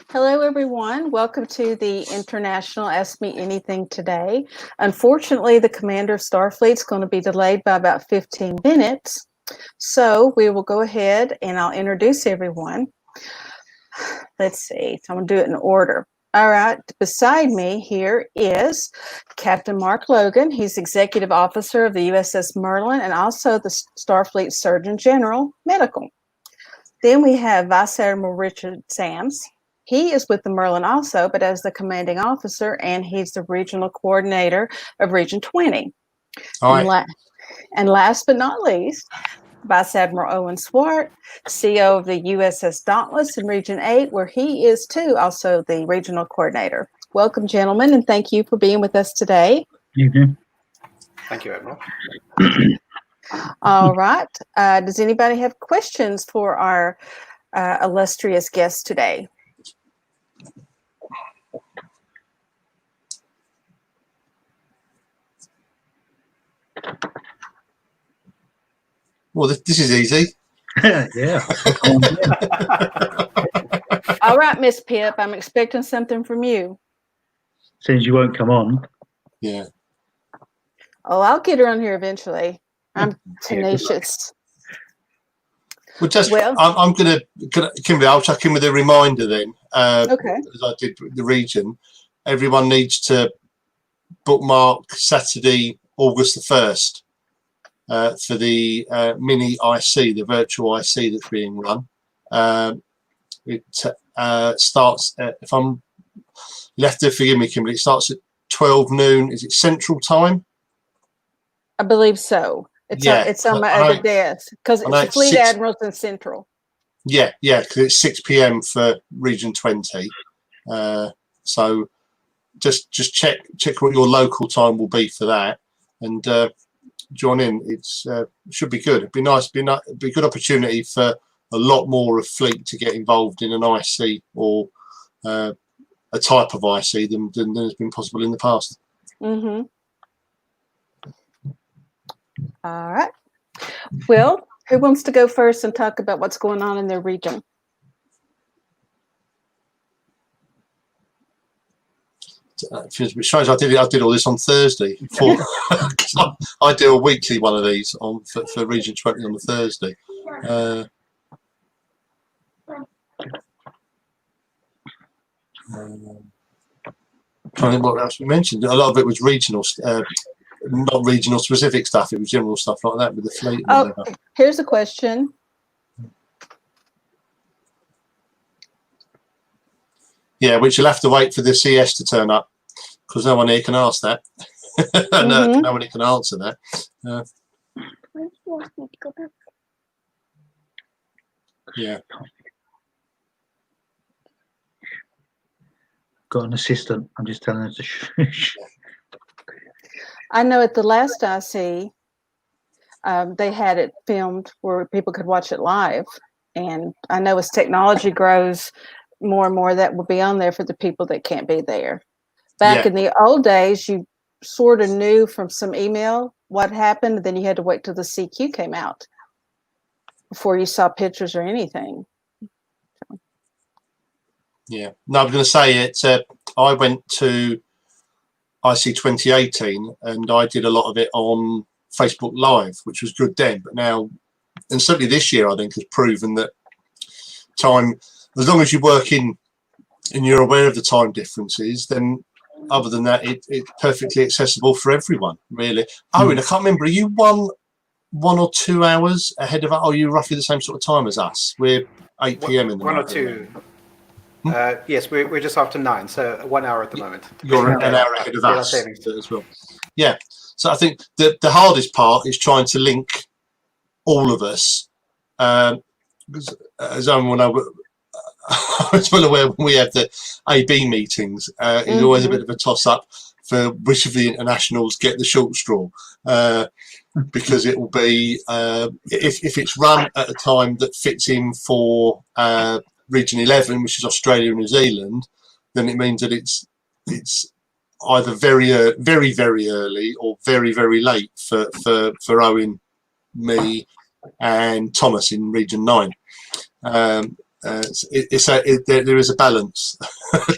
Hello, everyone. Welcome to the International Ask Me Anything today. Unfortunately, the commander of Starfleet is going to be delayed by about 15 minutes. So we will go ahead and I'll introduce everyone. Let's see. I'm going to do it in order. All right. Beside me here is Captain Mark Logan. He's Executive Officer of the USS Merlin and also the Starfleet Surgeon General Medical. Then we have Vice Admiral Richard Sams. He is with the Merlin also, but as the commanding officer, and he's the regional coordinator of Region 20. And last but not least, Vice Admiral Owen Swart, CEO of the USS Dauntless in Region 8, where he is too also the regional coordinator. Welcome, gentlemen, and thank you for being with us today. Mm-hmm. Thank you, Admiral. All right. Does anybody have questions for our illustrious guest today? Well, this is easy. Yeah. All right, Miss Pip, I'm expecting something from you. Since you won't come on. Yeah. Oh, I'll get her on here eventually. I'm tenacious. Well, I'm going to, Kimberly, I'll check in with a reminder then. Okay. As I did with the region. Everyone needs to bookmark Saturday, August the 1st. For the mini IC, the virtual IC that's being run. It starts if I'm, you'll have to forgive me, Kimberly, it starts at 12 noon. Is it Central Time? I believe so. It's on my other desk because it's Fleet Admirals in Central. Yeah, because it's 6 p.m. for Region 20. So just check what your local time will be for that, and join in. It's should be good. It'd be nice. Be a good opportunity for a lot more of Fleet to get involved in an IC or a type of IC than has been possible in the past. Mm-hmm. All right. Well, who wants to go first and talk about what's going on in their region? Which shows I did all this on Thursday. I do a weekly one of these for Region 20 on the Thursday. Trying to think what else we mentioned. A lot of it was regional, not regional specific stuff. It was general stuff like that with the fleet. Oh, here's a question. Yeah, which you'll have to wait for the CS to turn up because no one here can ask that. No one here can answer that. Yeah. Got an assistant. I'm just telling her to shush. I know at the last IC, they had it filmed where people could watch it live. And I know as technology grows, more and more that will be on there for the people that can't be there. Back in the old days, you sort of knew from some email what happened, then you had to wait till the CQ came out before you saw pictures or anything. Yeah. No, I was going to say it. I went to IC 2018 and I did a lot of it on Facebook Live, which was good then. But now, and certainly this year, I think has proven that time, as long as you work in and you're aware of the time differences, then other than that, it's perfectly accessible for everyone, really. Owen, I can't remember, are you 1 or 2 hours ahead of us? Are you roughly the same sort of time as us? We're 8 p.m. in the morning. 1 or 2. Yes, we're just after 9, so 1 hour at the moment. You're an hour ahead of us as well. Yeah, so I think the hardest part is trying to link all of us. As Owen will know, I was well aware when we have the AB meetings, it's always a bit of a toss-up for which of the internationals get the short straw, because it will be if it's run at a time that fits in for Region 11, which is Australia and New Zealand, then it means that it's either very early or very late for Owen, me, and Thomas in Region 9. there is a balance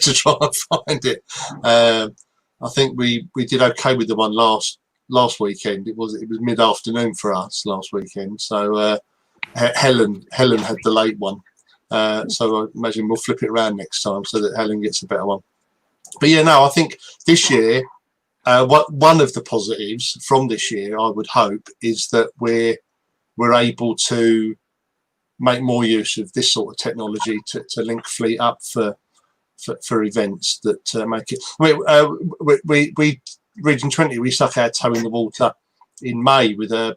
to try and find it. I think we did okay with the one last weekend. It was mid-afternoon for us last weekend, so Helen had the late one. So I imagine we'll flip it around next time so that Helen gets a better one. But yeah, no, I think this year, one of the positives from this year, I would hope, is that we're able to make more use of this sort of technology to link fleet up for events that make it. We Region 20, we stuck our toe in the water in May with a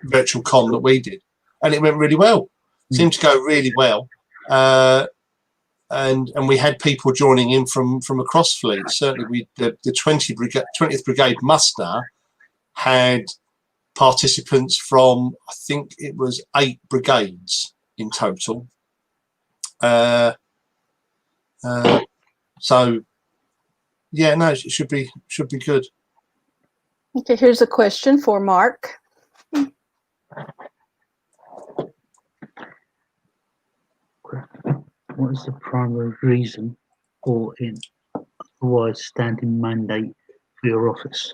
virtual con that we did, and it went really well. Seemed to go really well, and we had people joining in from across fleet. Certainly, the 20th Brigade muster had participants from, I think it was 8 brigades in total. So yeah, no, it should be good. Okay, here's a question for Mark. What is the primary reason or in otherwise standing mandate for your office?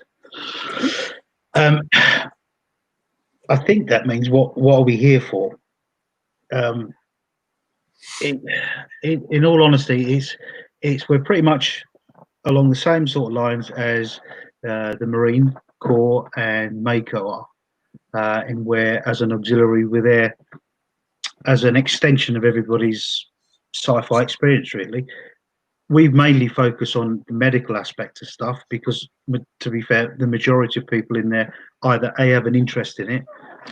I think that means what are we here for? In all honesty, it's we're pretty much along the same sort of lines as the Marine Corps and Mako are, and where as an auxiliary we're there as an extension of everybody's sci-fi experience. Really, we mainly focus on the medical aspect of stuff because, to be fair, the majority of people in there either A, have an interest in it,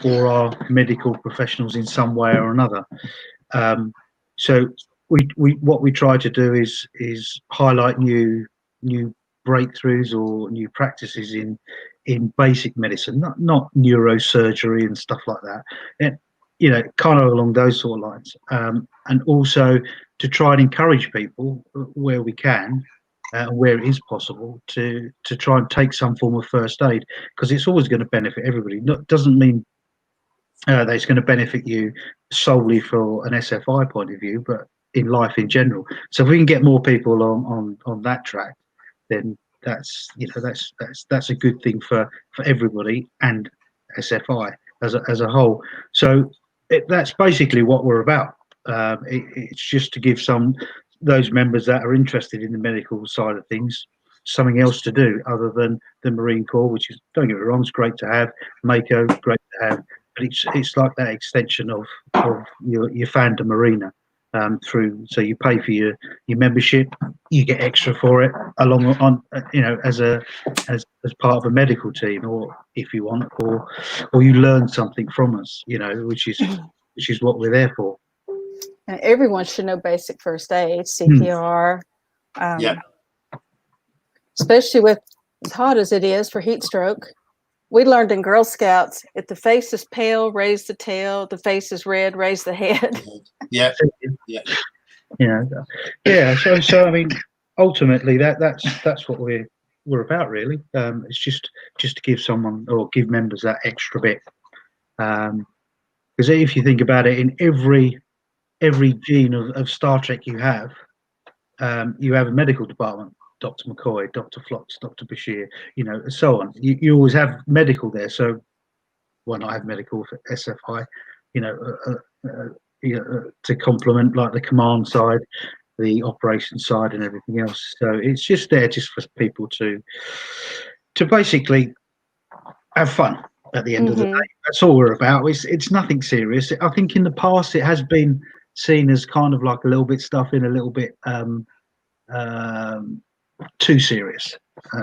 or are medical professionals in some way or another. So what we try to do is highlight new breakthroughs or new practices in basic medicine, not neurosurgery and stuff like that. And, kind of along those sort of lines, and also to try and encourage people where we can, where it is possible, to try and take some form of first aid, because it's always going to benefit everybody. Doesn't mean that it's going to benefit you solely for an SFI point of view, but in life in general. So if we can get more people on that track, then that's a good thing for everybody and SFI as a whole. So that's basically what we're about. It's just to give those members that are interested in the medical side of things something else to do other than the Marine Corps, which is, don't get me wrong, it's great to have. Mako, great to have, but it's like that extension of your fandom arena. Through, so you pay for your membership, you get extra for it along on as part of a medical team, or if you want, or you learn something from us, which is what we're there for. And everyone should know basic first aid, CPR. Yeah. Especially with as hot as it is for heat stroke. We learned in Girl Scouts, if the face is pale, raise the tail. The face is red, raise the head. Yeah. So I mean, ultimately, that's what we're about, really. It's just to give someone or give members that extra bit. Because if you think about it, in every gene of Star Trek you have a medical department. Dr. McCoy, Dr. Phlox, Dr. Bashir, and so on. You always have medical there, so why not have medical for SFI? To complement like the command side, the operation side, and everything else. So it's just there, just for people to basically have fun at the end of the day. That's all we're about. It's nothing serious. I think in the past it has been seen as kind of like a little bit stuffing, a little bit too serious.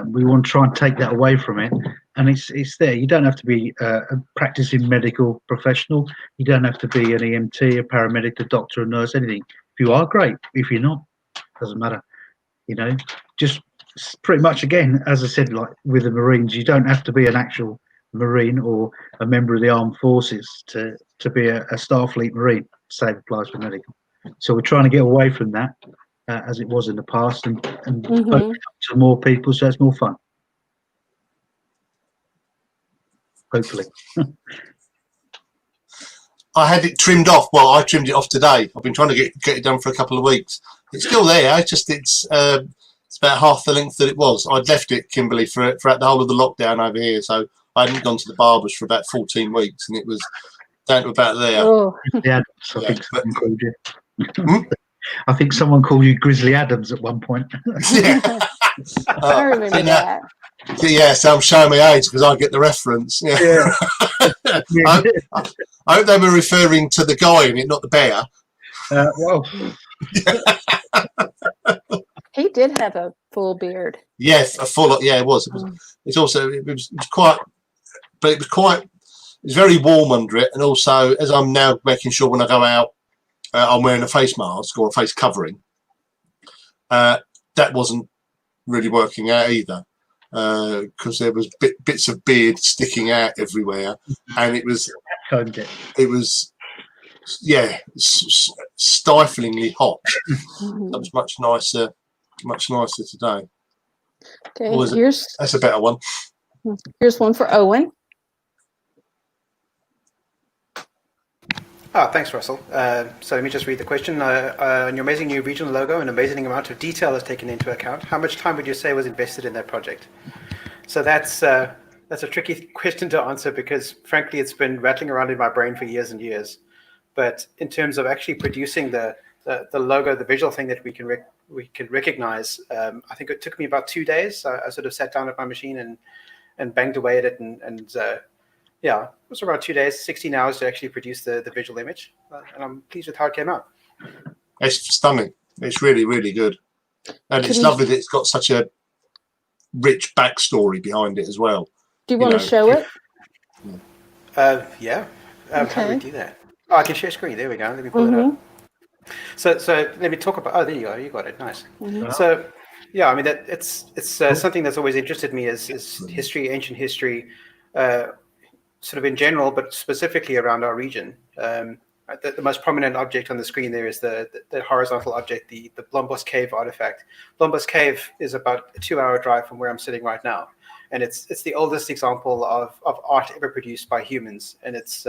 We want to try and take that away from it, and it's there. You don't have to be a practicing medical professional. You don't have to be an EMT, a paramedic, a doctor, a nurse, anything. If you are, great. If you're not, doesn't matter. Just pretty much, again, as I said, like with the Marines, you don't have to be an actual Marine or a member of the armed forces to be a Starfleet Marine. Same applies for medical. So we're trying to get away from that. As it was in the past, and open up to more people, so it's more fun. Hopefully. I had it trimmed off. Well, I trimmed it off today. I've been trying to get it done for a couple of weeks. It's still there. It's about half the length that it was. I'd left it, Kimberly, throughout the whole of the lockdown over here. So I hadn't gone to the barbers for about 14 weeks, and it was down to about there. Oh, Yeah, I think someone called you. I think someone called you Grizzly Adams at one point. Yeah. I remember that. Yeah, so I'm showing my age because I get the reference. Yeah. I hope they were referring to the guy in it, not the bear. Well, He did have a full beard. Yeah, a full. Yeah, it was. It was quite, but it was very warm under it, and also as I'm now making sure when I go out, I'm wearing a face mask or a face covering. That wasn't really working out either, because there was bits of beard sticking out everywhere, and it was stiflingly hot. That was much nicer today. Okay, That's a better one. Here's one for Owen. Thanks, Russell. So let me just read the question. On your amazing new regional logo, an amazing amount of detail is taken into account. How much time would you say was invested in that project? So that's a tricky question to answer because, frankly, it's been rattling around in my brain for years and years. But in terms of actually producing the logo, the visual thing that we can recognize, I think it took me about 2 days. I sort of sat down at my machine and banged away at it, and yeah, it was around 2 days, 16 hours to actually produce the visual image, and I'm pleased with how it came out. It's stunning. It's really, really good, and it's lovely that it's got such a rich backstory behind it as well. Do you want to show it? Yeah. How do we do that? Oh, I can share screen. There we go. Let me pull it up. So let me talk about. Oh, there you go. You got it. Nice. So yeah, I mean it's something that's always interested me is history, ancient history. Sort of in general, but specifically around our region. The most prominent object on the screen there is the horizontal object, the Blombos Cave artifact. Blombos Cave is about a 2-hour drive from where I'm sitting right now, and it's the oldest example of art ever produced by humans, and it's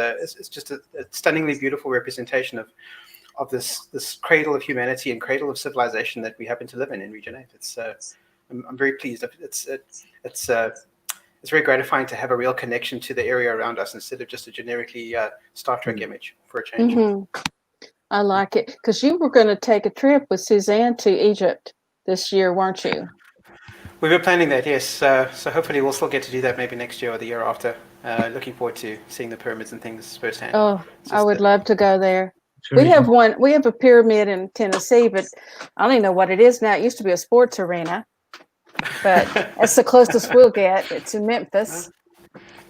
just a stunningly beautiful representation of this cradle of humanity and cradle of civilization that we happen to live in Region 8. I'm very pleased. It's very gratifying to have a real connection to the area around us instead of just a generically Star Trek image for a change. I like it because you were going to take a trip with Suzanne to Egypt this year, weren't you? We were planning that, yes. So hopefully we'll still get to do that maybe next year or the year after. Looking forward to seeing the pyramids and things firsthand. Oh, I would love to go there. We have a pyramid in Tennessee, but I don't even know what it is now. It used to be a sports arena. But that's the closest we'll get. It's in Memphis.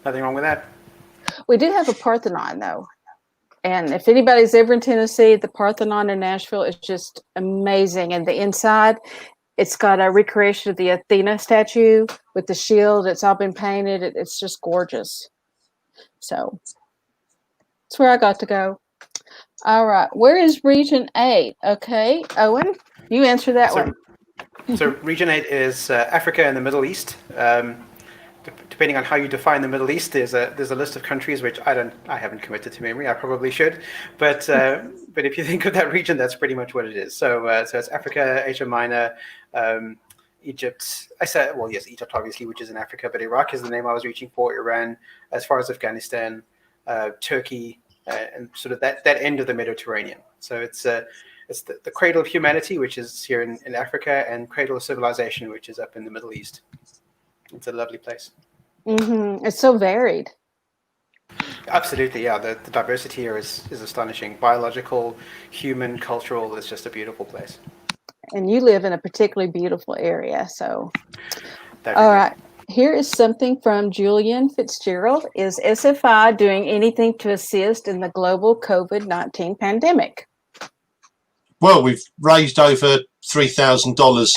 Nothing wrong with that. We do have a Parthenon, though. And if anybody's ever in Tennessee, the Parthenon in Nashville is just amazing. And the inside, it's got a recreation of the Athena statue with the shield. It's all been painted. It's just gorgeous. So that's where I got to go. All right. Where is Region 8? Okay. Owen, you answer that one. So Region 8 is Africa and the Middle East. Depending on how you define the Middle East, there's a list of countries which I haven't committed to memory. I probably should, but if you think of that region, that's pretty much what it is. So it's Africa, Asia Minor, Egypt. Egypt obviously, which is in Africa, but Iraq is the name I was reaching for. Iran, as far as Afghanistan, Turkey, and sort of that end of the Mediterranean. So it's the cradle of humanity, which is here in Africa, and cradle of civilization, which is up in the Middle East. It's a lovely place. It's so varied. Absolutely, yeah. The diversity here is astonishing. Biological, human, cultural. It's just a beautiful place. And you live in a particularly beautiful area. So, all right. Here is something from Julian Fitzgerald. Is SFI doing anything to assist in the global COVID-19 pandemic? Well, we've raised over $3,000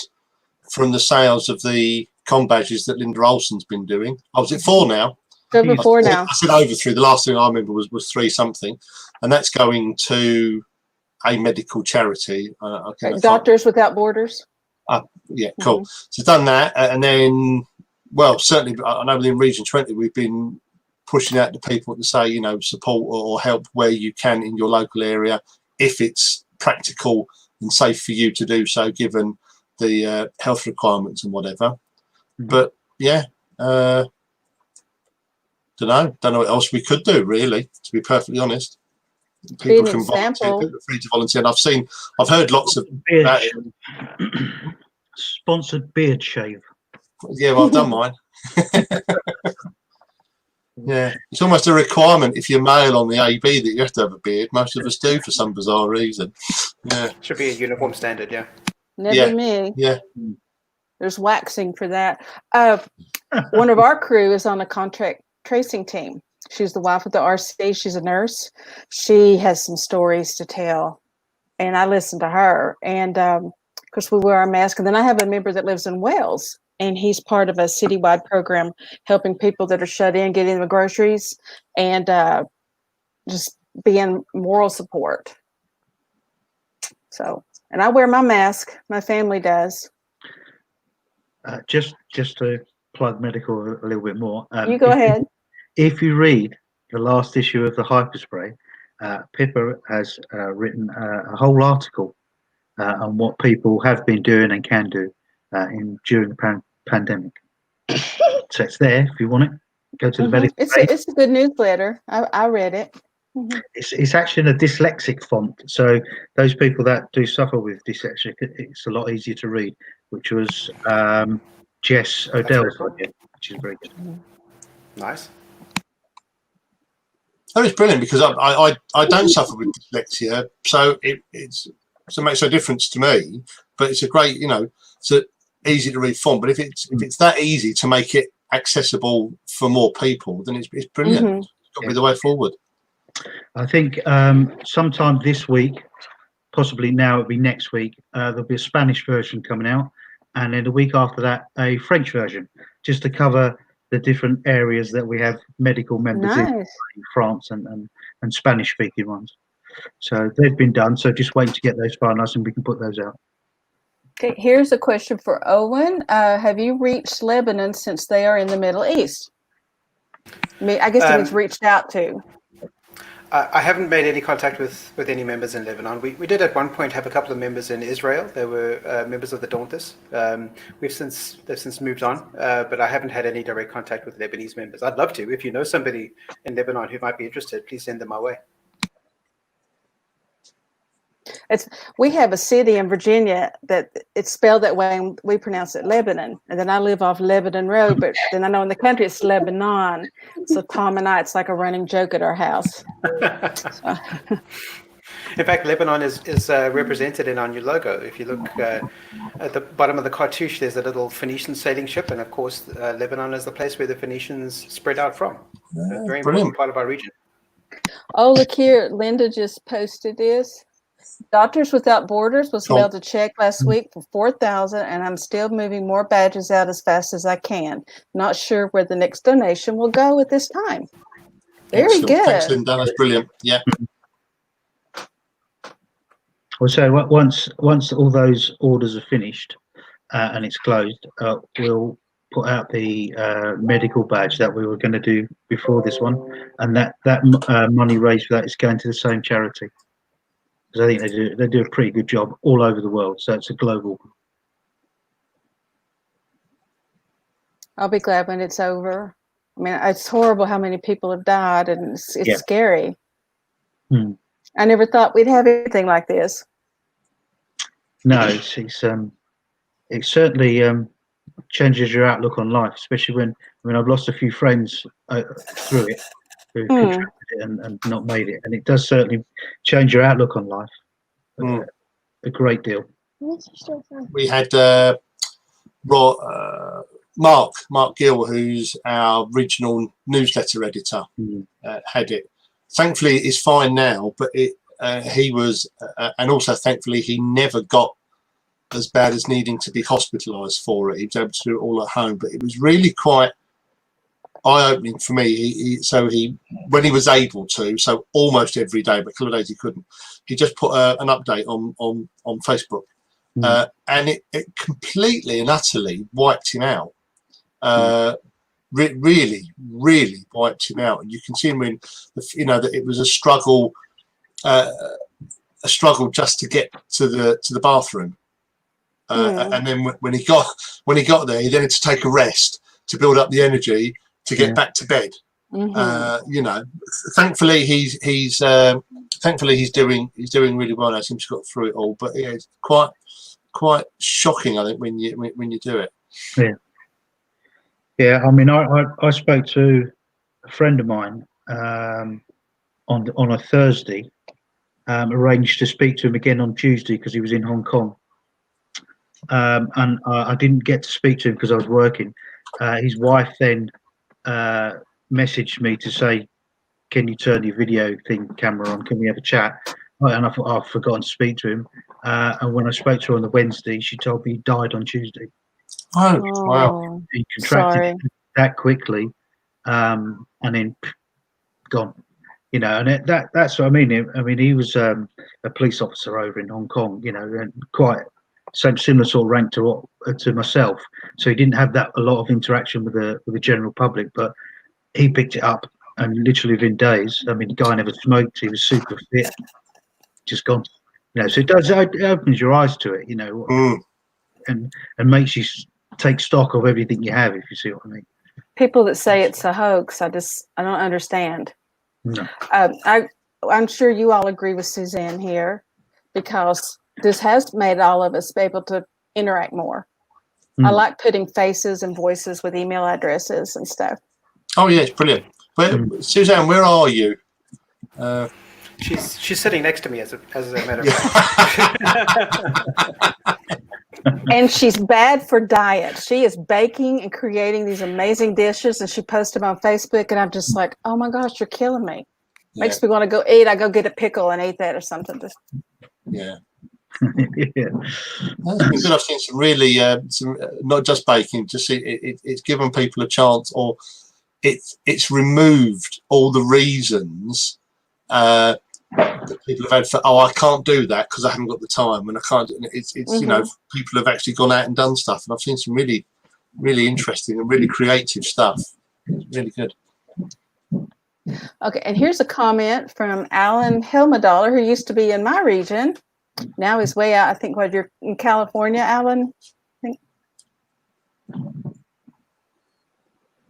from the sales of the com badges that Linda Olsen's been doing. I was at 4 now. Over 4 now. I said over 3. The last thing I remember was 3 something, and that's going to a medical charity. Doctors Without Borders. Yeah, cool. So done that, and then, well, certainly I know within Region 20 we've been pushing out to people to say, you know, support or help where you can in your local area, if it's practical and safe for you to do so, given the health requirements and whatever. But yeah, don't know what else we could do, really, to be perfectly honest. People can volunteer, people are free to volunteer. And I've heard lots of about it. Sponsored beard shave. Yeah, well, I've done mine. Yeah, it's almost a requirement if you're male on the AB that you have to have a beard. Most of us do for some bizarre reason. Yeah, Should be a uniform standard, yeah. Never me. Yeah. There's waxing for that. One of our crew is on a contract tracing team. She's the wife of the RC. She's a nurse. She has some stories to tell, and I listen to her. And of course, we wear our mask. And then I have a member that lives in Wales, and he's part of a citywide program helping people that are shut in, getting the groceries, and just being moral support. So, and I wear my mask. My family does. Just to plug medical a little bit more. You go ahead. If you read the last issue of the Hyperspray, Pippa has written a whole article on what people have been doing and can do during the pandemic. So it's there if you want it. Go to the medical page. It's a good newsletter. I read it. It's actually in a dyslexic font, so those people that do suffer with dyslexia, it's a lot easier to read. Which was Jess Odell's idea, which is very good. Nice. Oh, it's brilliant because I don't suffer with dyslexia, so it makes no difference to me. But it's a great, you know, it's a easy to read font. But if it's that easy to make it accessible for more people, then it's brilliant. It's got to be the way forward. I think sometime this week, possibly now it'll be next week, there'll be a Spanish version coming out, and then the week after that a French version, just to cover the different areas that we have medical members in France and Spanish speaking ones. So they've been done, so just wait to get those finalized and we can put those out. Okay, here's a question for Owen. Have you reached Lebanon since they are in the Middle East? I guess it means reached out to. I haven't made any contact with any members in Lebanon. We did at one point have a couple of members in Israel. They were members of the Dauntless. They've since moved on, but I haven't had any direct contact with Lebanese members. I'd love to. If you know somebody in Lebanon who might be interested, please send them my way. We have a city in Virginia that it's spelled that way, and we pronounce it Lebanon. And then I live off Lebanon Road, but then I know in the country it's Lebanon. So Tom and I, it's like a running joke at our house. In fact, Lebanon is represented in our new logo. If you look at the bottom of the cartouche, there's a little Phoenician sailing ship, and of course, Lebanon is the place where the Phoenicians spread out from. A very important part of our region. Oh, look here, Linda just posted this. Doctors Without Borders was mailed a check last week for 4,000, and I'm still moving more badges out as fast as I can. Not sure where the next donation will go at this time. Very good. Thanks, Linda. That's brilliant. Yeah. Well, so once all those orders are finished and it's closed, we'll put out the medical badge that we were going to do before this one, and that money raised for that is going to the same charity. Because I think they do a pretty good job all over the world, so it's a global. I'll be glad when it's over. I mean, it's horrible how many people have died, and it's scary. I never thought we'd have anything like this. No, it certainly changes your outlook on life, especially when I've lost a few friends through it who contracted it and not made it, and it does certainly change your outlook on life a great deal. We had Mark Gill, who's our regional newsletter editor, had it. Thankfully, it's fine now, but he was, and also thankfully, he never got as bad as needing to be hospitalised for it. He was able to do it all at home, but it was really quite eye-opening for me. He when he was able to, so almost every day, but a couple of days he couldn't, he just put an update on Facebook, and it completely and utterly wiped him out. really wiped him out. And you can see him when, that it was a struggle just to get to the bathroom. And then when he got there, he then had to take a rest to build up the energy to get back to bed. Thankfully he's doing really well. I seems to got through it all, but yeah, it's quite shocking, I think, when you do it. Yeah. I mean, I spoke to a friend of mine on a Thursday, arranged to speak to him again on Tuesday because he was in Hong Kong. And I didn't get to speak to him because I was working. His wife then messaged me to say, "Can you turn your video camera on? Can we have a chat?" And I thought, I've forgotten to speak to him. And when I spoke to her on the Wednesday, she told me he died on Tuesday. Oh, wow! He contracted that quickly, and then gone. And that's what I mean. I mean, he was a police officer over in Hong Kong. And quite similar sort of rank to myself. So he didn't have a lot of interaction with the general public, but he picked it up, and literally within days. I mean, the guy never smoked. He was super fit. Just gone. So it opens your eyes to it. And makes you take stock of everything you have. If you see what I mean. People that say it's a hoax, I don't understand. No. I'm sure you all agree with Suzanne here, because this has made all of us be able to interact more. I like putting faces and voices with email addresses and stuff. Oh yeah, it's brilliant. Suzanne, where are you? She's sitting next to me as a matter of fact. And she's bad for diet. She is baking and creating these amazing dishes, and she posts them on Facebook, and I'm just like, oh my gosh, you're killing me. Makes me want to go eat. I go get a pickle and eat that or something. Yeah. That's been good. I've seen some really, not just baking, just it's given people a chance, or it's removed all the reasons that people have had for, I can't do that because I haven't got the time, and I can't. It's people have actually gone out and done stuff, and I've seen some really, really interesting and really creative stuff. It's really good. Okay, and here's a comment from Alan Hilmedaler, who used to be in my region. Now he's way out. I think you're in California, Alan.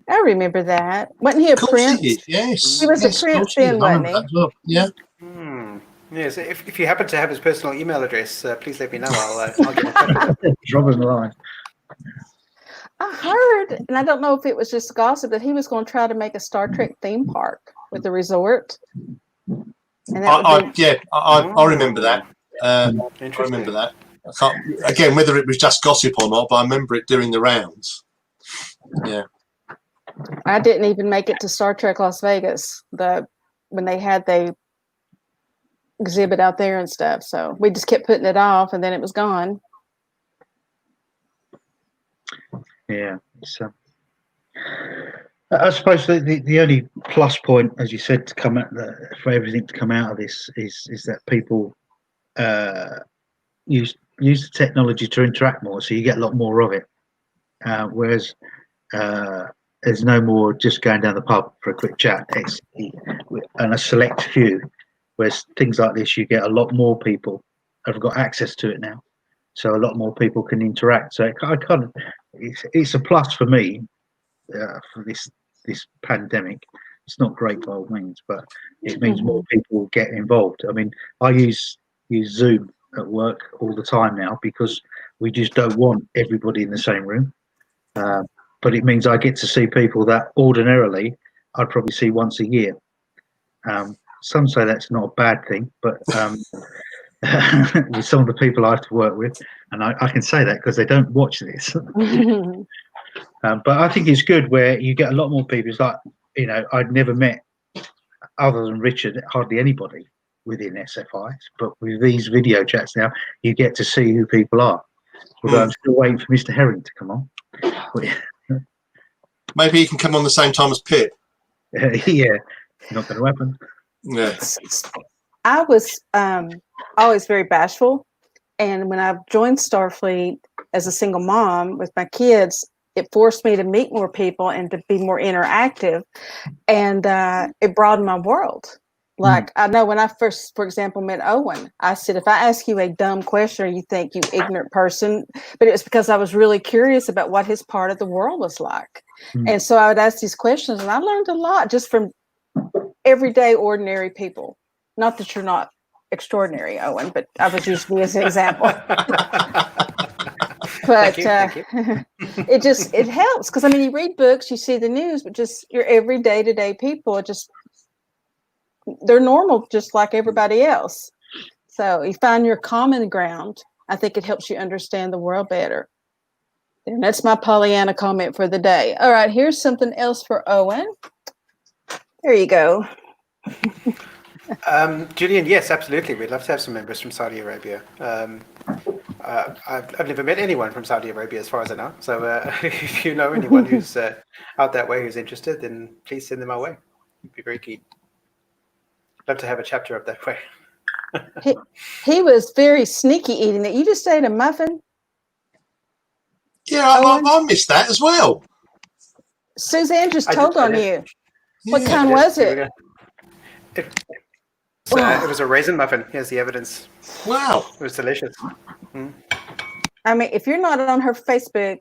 I remember that. Wasn't he a prince? Yes. He was a prince then, wasn't he? Well. Yeah. Yes. If you happen to have his personal email address, please let me know. I'll get in touch with him. Drop him a line. I heard, and I don't know if it was just gossip, that he was going to try to make a Star Trek theme park with the resort. And I remember that. I remember that. I can't, again, whether it was just gossip or not, but I remember it doing the rounds. Yeah. I didn't even make it to Star Trek Las Vegas when they had the exhibit out there and stuff. So we just kept putting it off, and then it was gone. Yeah. So I suppose the only plus point, as you said, to come for everything to come out of this is that people use the technology to interact more, so you get a lot more of it. Whereas there's no more just going down the pub for a quick chat. And a select few. Whereas things like this, you get a lot more people have got access to it now, so a lot more people can interact. So it's a plus for me for this pandemic. It's not great by all means, but it means more people get involved. I mean, I use Zoom at work all the time now because we just don't want everybody in the same room. But it means I get to see people that ordinarily I'd probably see once a year. Some say that's not a bad thing, but with some of the people I have to work with, and I can say that because they don't watch this. But I think it's good where you get a lot more people. It's like, I'd never met, other than Richard, hardly anybody within SFI. But with these video chats now, you get to see who people are. Although I'm still waiting for Mr. Herring to come on. Maybe he can come on the same time as Pip. Yeah, not going to happen. Yeah. I was always very bashful, and when I joined Starfleet as a single mom with my kids, it forced me to meet more people and to be more interactive, and it broadened my world. Like, I know when I first, for example, met Owen, I said, if I ask you a dumb question or you think, you ignorant person, but it was because I was really curious about what his part of the world was like. And so I would ask these questions, and I learned a lot just from everyday, ordinary people. Not that you're not extraordinary, Owen, but I was using you as an example. But Thank you. it helps, because I mean, you read books, you see the news, but just your everyday to day people, they're normal, just like everybody else. So you find your common ground. I think it helps you understand the world better. And that's my Pollyanna comment for the day. All right, here's something else for Owen. There you go. Julian, yes, absolutely. We'd love to have some members from Saudi Arabia. I've never met anyone from Saudi Arabia, as far as I know. So if you know anyone who's out that way who's interested, then please send them our way. We'd be very keen. Love to have a chapter up that way. He was very sneaky eating it. You just ate a muffin? Yeah, I missed that as well. Suzanne just told on you. What kind Yeah, was it? It was a raisin muffin. Here's the evidence. Wow. It was delicious. I mean, if you're not on her Facebook,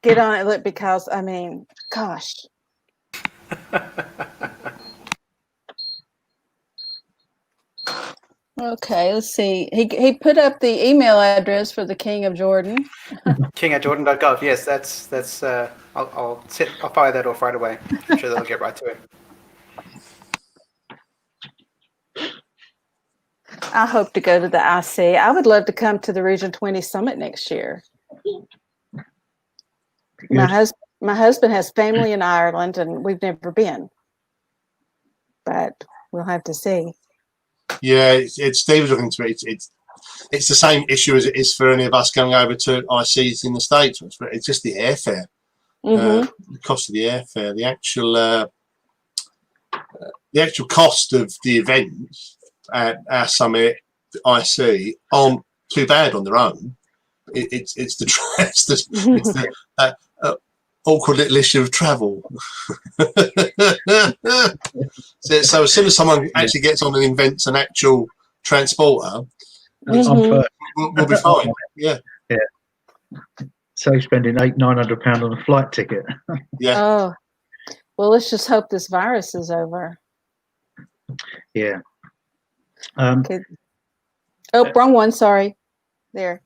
get on it, look, because, I mean, gosh. Okay, let's see. He put up the email address for the King of Jordan. king@jordan.gov. Yes, that's. I'll fire that off right away. I'm sure they'll get right to it. I hope to go to the IC. I would love to come to the Region 20 Summit next year. My husband has family in Ireland, and we've never been, but we'll have to see. Yeah, it's Steve's looking to it. It's the same issue as it is for any of us going over to ICs in the States. It's just the airfare, the cost of the airfare, the actual cost of the events at our summit, IC, aren't too bad on their own. It's the awkward little issue of travel. So as soon as someone actually gets on and invents an actual transporter, we'll be fine. Yeah. So spending £900 on a flight ticket. Yeah. Oh, well, let's just hope this virus is over. Yeah. Okay. Oh, wrong one. Sorry. There.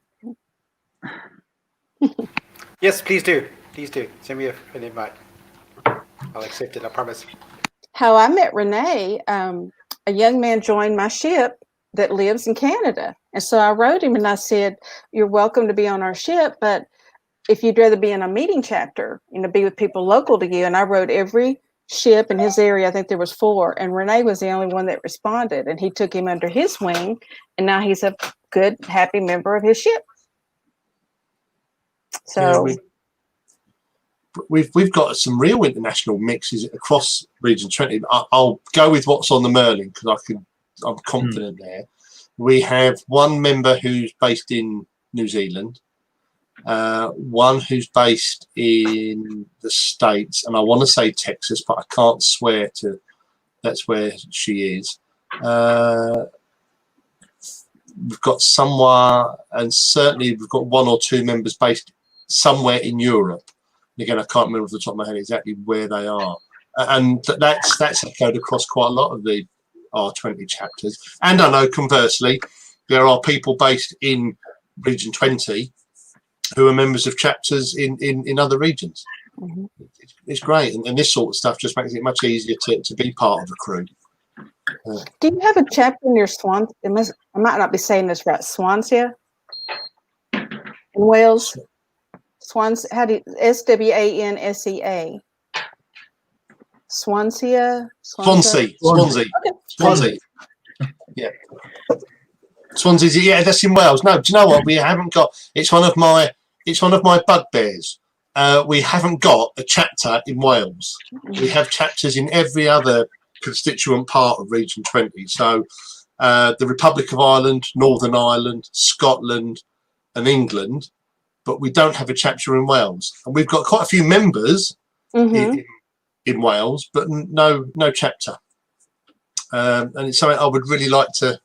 Yes, please do. Please do. Send me an invite. I'll accept it, I promise. How I met Renee, a young man joined my ship that lives in Canada. And so I wrote him and I said, you're welcome to be on our ship, but if you'd rather be in a meeting chapter, be with people local to you. And I wrote every ship in his area. I think there was 4. And Renee was the only one that responded. And he took him under his wing. And now he's a good, happy member of his ship. So... Yeah, we've got some real international mixes across Region 20. I'll go with what's on the Merlin because I'm confident there. We have one member who's based in New Zealand, one who's based in the States, and I want to say Texas, but I can't swear to that's where she is. We've got someone, and certainly we've got 1 or 2 members based somewhere in Europe. Again, I can't remember off the top of my head exactly where they are. And that's echoed across quite a lot of the R20 chapters. And I know, conversely, there are people based in Region 20 who are members of chapters in other regions. It's great. And this sort of stuff just makes it much easier to be part of a crew. Do you have a chapter near Swansea? I might not be saying this right. Swansea? In Wales? Swansea, how do you, SWANSEA? Swansea? Swansea. Okay. Swansea. Yeah. Swansea, yeah, that's in Wales. No, do you know what? We haven't got, it's one of my bugbears. We haven't got a chapter in Wales. We have chapters in every other constituent part of Region 20. So the Republic of Ireland, Northern Ireland, Scotland and England. but we don't have a chapter in Wales. And we've got quite a few members in Wales, but no chapter. And it's something I would really like to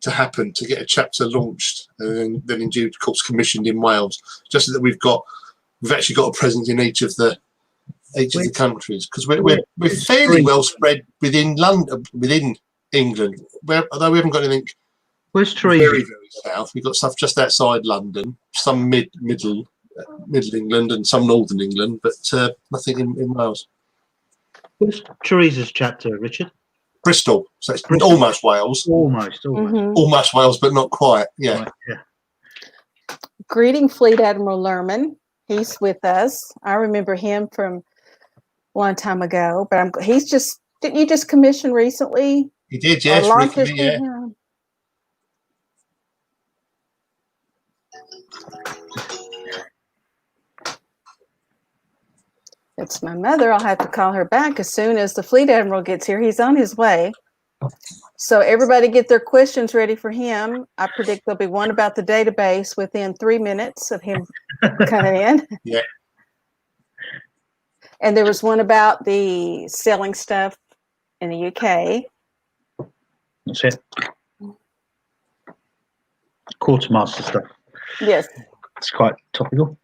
happen, to get a chapter launched and then in due course commissioned in Wales, just so that we've actually got a presence in each of the countries, because we're fairly well spread within London, within England. Although we haven't got anything. Where's Teresa? Very south. We've got stuff just outside London, some middle England and some northern England, but nothing in Wales. Where's Teresa's chapter, Richard? Bristol, so it's almost Wales. Almost Wales, but not quite. Yeah. Right, yeah. Greeting Fleet Admiral Lerman. He's with us. I remember him from a long time ago, but didn't you just commission recently? He did, yes. Recently, yeah. It's my mother. I'll have to call her back as soon as the Fleet Admiral gets here. He's on his way. So everybody get their questions ready for him. I predict there'll be one about the database within 3 minutes of him coming in. Yeah. And there was one about the selling stuff in the UK. That's it. Quartermaster stuff. Yes. It's quite topical.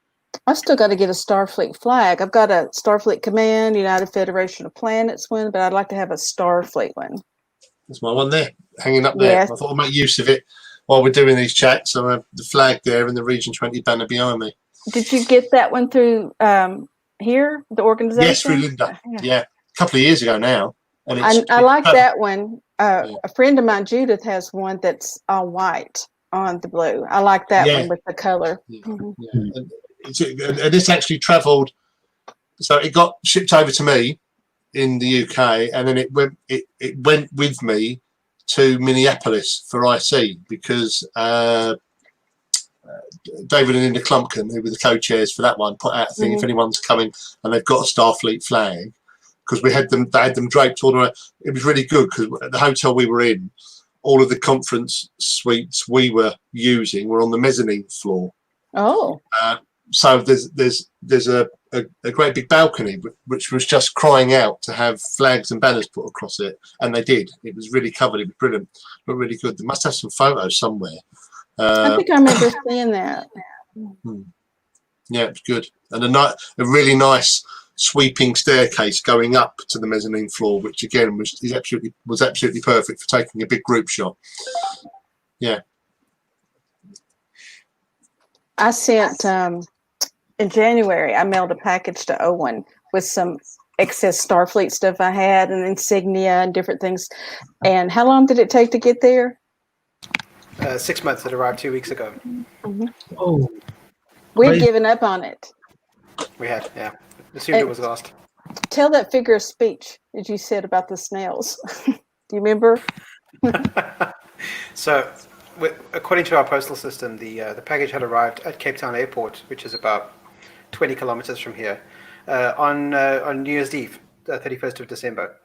I've still got to get a Starfleet flag. I've got a Starfleet Command, United Federation of Planets one, but I'd like to have a Starfleet one. There's my one there, hanging up there. Yes. I thought I'd make use of it while we're doing these chats. So I have the flag there and the Region 20 banner behind me. Did you get that one through here, the organization? Yes, through Linda. Yeah. A couple of years ago now. And I like that one. A friend of mine, Judith, has one that's all white on the blue. I like that one with the color. Yeah. And this actually travelled, so it got shipped over to me in the UK, and then it went with me to Minneapolis for IC, because David and Linda Klumpkin, who were the co-chairs for that one, put out a thing if anyone's coming and they've got a Starfleet flag, because they had them draped all the way. It was really good, because at the hotel we were in, all of the conference suites we were using were on the mezzanine floor. Oh. So there's a great big balcony which was just crying out to have flags and banners put across it, and they did. It was really covered. It was brilliant, but really good. They must have some photos somewhere. I think I remember seeing that. Yeah, it was good, and a really nice sweeping staircase going up to the mezzanine floor, which again was absolutely perfect for taking a big group shot. Yeah. I sent in January, I mailed a package to Owen with some excess Starfleet stuff I had, and insignia and different things. And how long did it take to get there? 6 months. It arrived 2 weeks ago. Oh, We'd given up on it. We had, yeah. Assumed it was lost. Tell that figure of speech that you said about the snails. Do you remember? So, according to our postal system, the package had arrived at Cape Town Airport, which is about 20 kilometers from here, on New Year's Eve, 31st of December.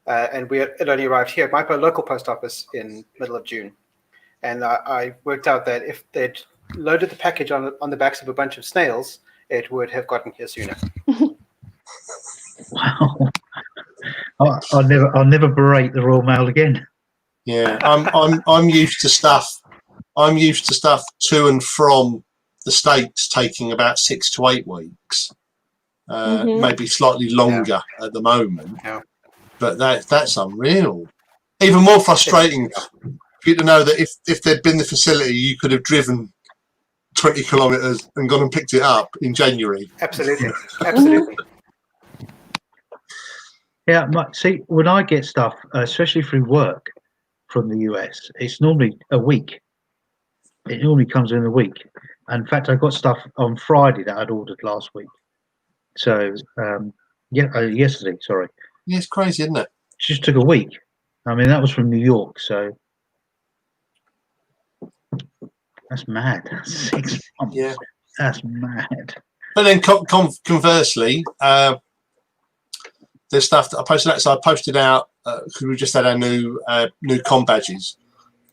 And it only arrived here at my local post office in middle of June. And I worked out that if they'd loaded the package on the backs of a bunch of snails, it would have gotten here sooner. wow! I'll never berate the Royal Mail again. Yeah, I'm used to stuff. I'm used to stuff to and from the States taking about 6 to 8 weeks, maybe slightly longer at the moment. Yeah. But that's unreal. Even more frustrating for you to know that if there'd been the facility, you could have driven 20 kilometres and gone and picked it up in January. Absolutely, absolutely. Yeah, see, when I get stuff, especially through work from the US, it's normally a week. It normally comes in a week. In fact, I got stuff on Friday that I'd ordered last week. So, yesterday, sorry. Yeah, it's crazy, isn't it? It just took a week. I mean, that was from New York, so that's mad. 6 months. Yeah, that's mad. But then conversely, there's stuff that I posted out. So I posted out because we just had our new com badges,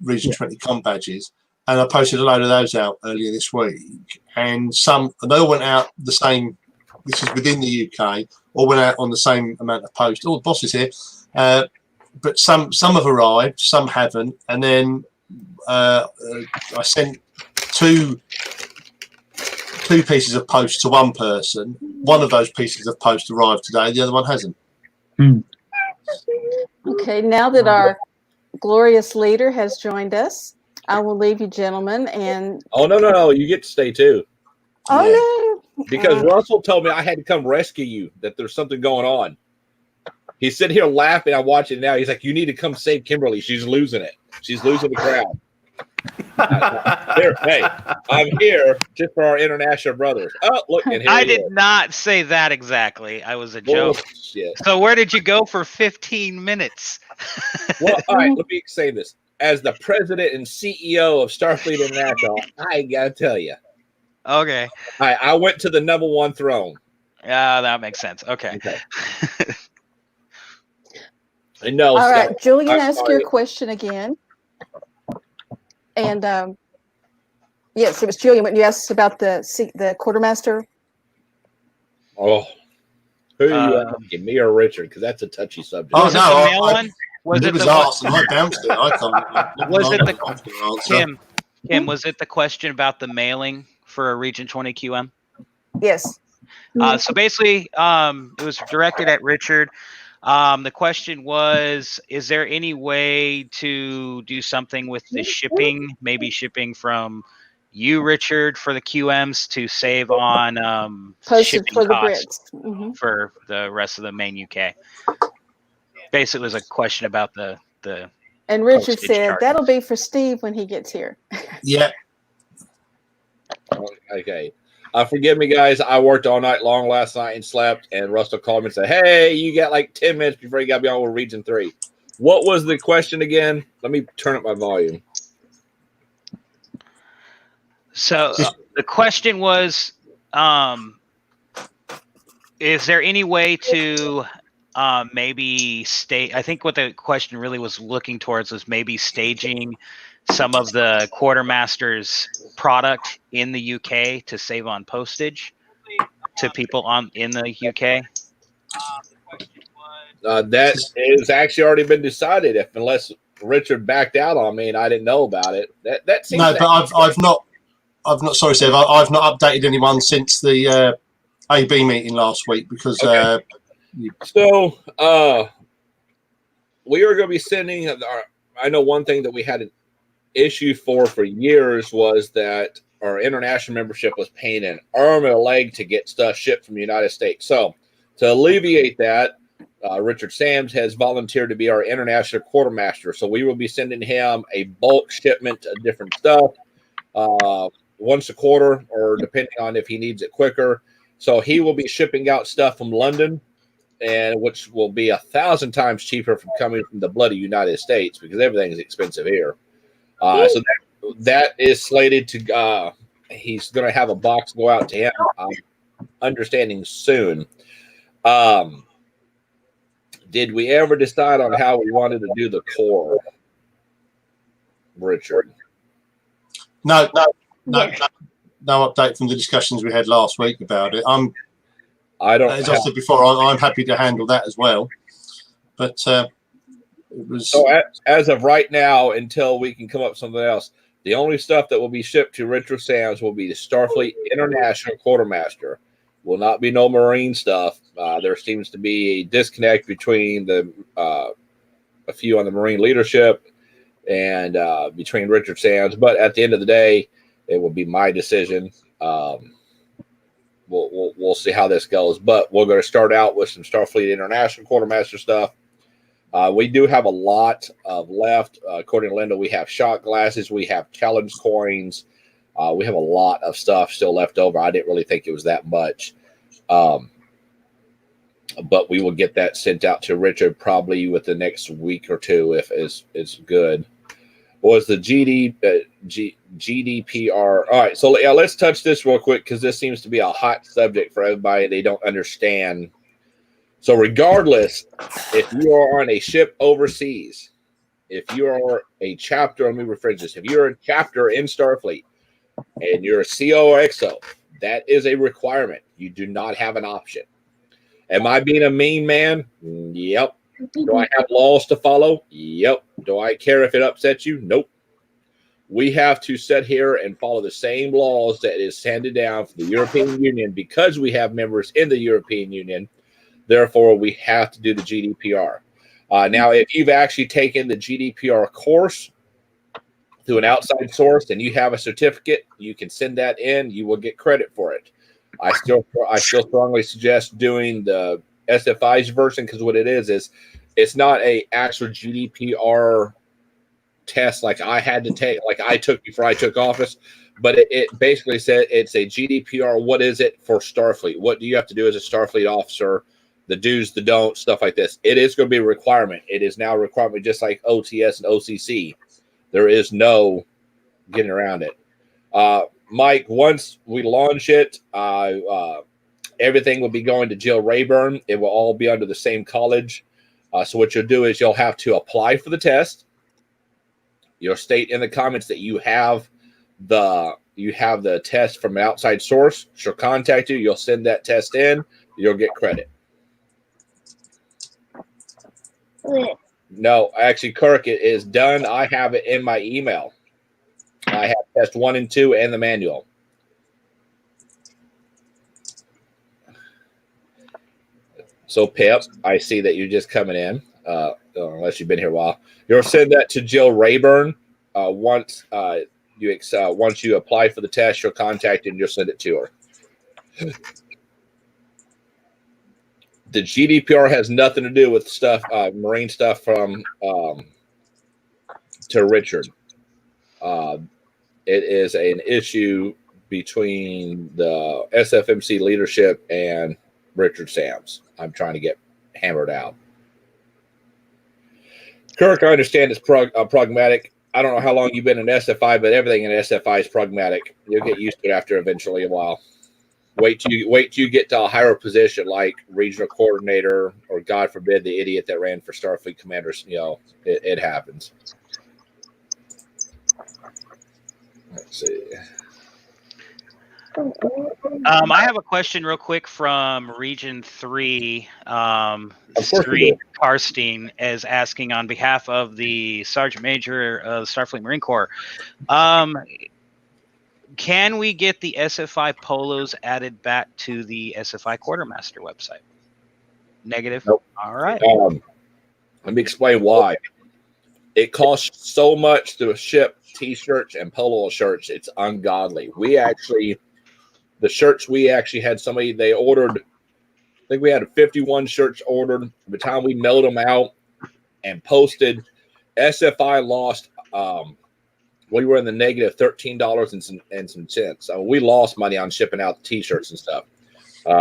Region 20 com badges, and I posted a load of those out earlier this week, and they all went out the same. This is within the UK, all went out on the same amount of posts. All the bosses here, but some have arrived, some haven't, and then I sent two pieces of post to one person. One of those pieces of post arrived today, the other one hasn't. Okay, now that our glorious leader has joined us, I will leave you gentlemen and no, you get to stay too. no, because Russell told me I had to come rescue you, that there's something going on. He's sitting here laughing. I'm watching now. He's like, you need to come save Kimberly. She's losing it. She's losing the crowd. Hey, I'm here just for our international brothers. Oh, look, and here I did not say that exactly. I was a joke. Bullshit. So where did you go for 15 minutes? Well, all right, let me say this. As the president and CEO of Starfleet International, I gotta tell you. Okay. I went to the #1 throne. Yeah, that makes sense. Okay. No. All right, Scott, Julian, I'm ask sorry. your question again. And yes, it was Julian when you asked about the quartermaster. Oh, who are you asking, me or Richard? Because that's a touchy subject. Was it the male one? Was it was the asked and I bounced it. I can't. Was it the answer. Kim? Was it the question about the mailing for a Region 20 QM? Yes. So basically, it was directed at Richard. The question was, is there any way to do something with the shipping, maybe shipping from you, Richard, for the QMs to save on Postage shipping for the costs Brits. for the rest of the main UK? Basically, it was a question about the And Richard postage said, charges. that'll be for Steve when he gets here. Yeah. Okay. Forgive me, guys. I worked all night long last night and slept, and Russell called me and said, hey, you got like 10 minutes before you got to be on with Region 3. What was the question again? Let me turn up my volume. So the question was, is there any way to maybe I think what the question really was looking towards was maybe staging some of the quartermaster's product in the UK to save on postage to people in the UK. That is actually already been decided. Unless Richard backed out on me and I didn't know about it. That seems No, but I've not. Sorry, Steve. I've not updated anyone since the AB meeting last week because. Okay. So we are going to be sending. I know one thing that we had an issue for years was that our international membership was paying an arm and a leg to get stuff shipped from the United States. So to alleviate that, Richard Sams has volunteered to be our international quartermaster. So we will be sending him a bulk shipment of different stuff once a quarter, or depending on if he needs it quicker. So he will be shipping out stuff from London, and which will be 1,000 times cheaper from coming from the bloody United States because everything is expensive here. So that is slated to. He's going to have a box go out to him. I'm understanding soon. Did we ever decide on how we wanted to do the core, Richard? No update from the discussions we had last week about it. As I said before, I'm happy to handle that as well. But it was. So as of right now, until we can come up with something else, the only stuff that will be shipped to Richard Sams will be the Starfleet International Quartermaster. Will not be no Marine stuff. There seems to be a disconnect between a few on the Marine leadership and between Richard Sams. But at the end of the day, it will be my decision. We'll see how this goes. But we're going to start out with some Starfleet International Quartermaster stuff. We do have a lot of left. According to Linda, we have shot glasses. We have challenge coins. We have a lot of stuff still left over. I didn't really think it was that much. But we will get that sent out to Richard probably with the next week or two if it's good. Was the GDPR. All right, so yeah, let's touch this real quick because this seems to be a hot subject for everybody. They don't understand. So regardless, if you are on a ship overseas if you are a chapter, let me rephrase this. If you're a chapter in Starfleet and you're a CO or XO, that is a requirement. You do not have an option. Am I being a mean man? Yep. Do I have laws to follow? Yep. Do I care if it upsets you? Nope. We have to sit here and follow the same laws that is handed down from the European Union because we have members in the European Union. Therefore, we have to do the GDPR. Now, if you've actually taken the GDPR course through an outside source and you have a certificate, you can send that in. You will get credit for it. I still strongly suggest doing the SFI's version because what it is it's not a actual GDPR test like I had to take, like I took before I took office, but it basically said it's a GDPR. What is it for Starfleet? What do you have to do as a Starfleet officer? The do's, the don'ts, stuff like this. It is going to be a requirement. It is now a requirement, just like OTS and OCC. There is no getting around it. Mike, once we launch it, everything will be going to Jill Rayburn. It will all be under the same college. So what you'll do is you'll have to apply for the test. You'll state in the comments that you have the test from an outside source. She'll contact you. You'll send that test in. You'll get credit. No, actually, Kirk, it is done. I have it in my email. I have test 1 and 2 and the manual. So, Pip, I see that you're just coming in, unless you've been here a while. You'll send that to Jill Rayburn. Once you apply for the test, she'll contact you and you'll send it to her. The GDPR has nothing to do with stuff, marine stuff from to Richard. It is an issue between the SFMC leadership and Richard Sams. I'm trying to get hammered out. Kirk, I understand it's pragmatic. I don't know how long you've been in SFI, but everything in SFI is pragmatic. You'll get used to it after eventually a while. Wait till you get to a higher position like regional coordinator, or God forbid, the idiot that ran for Starfleet commanders. You know, it happens. Let's see. I have a question real quick from Region 3. Street Karstein is asking on behalf of the Sergeant Major of the Starfleet Marine Corps. Can we get the SFI polos added back to the SFI Quartermaster website? Negative? Nope. All right. Let me explain why. It costs so much to ship T-shirts and polo shirts. It's ungodly. The shirts we actually had somebody, they ordered, I think we had 51 shirts ordered. By the time we mailed them out and posted, SFI lost, we were in the negative $13 and some cents. So we lost money on shipping out the T-shirts and stuff.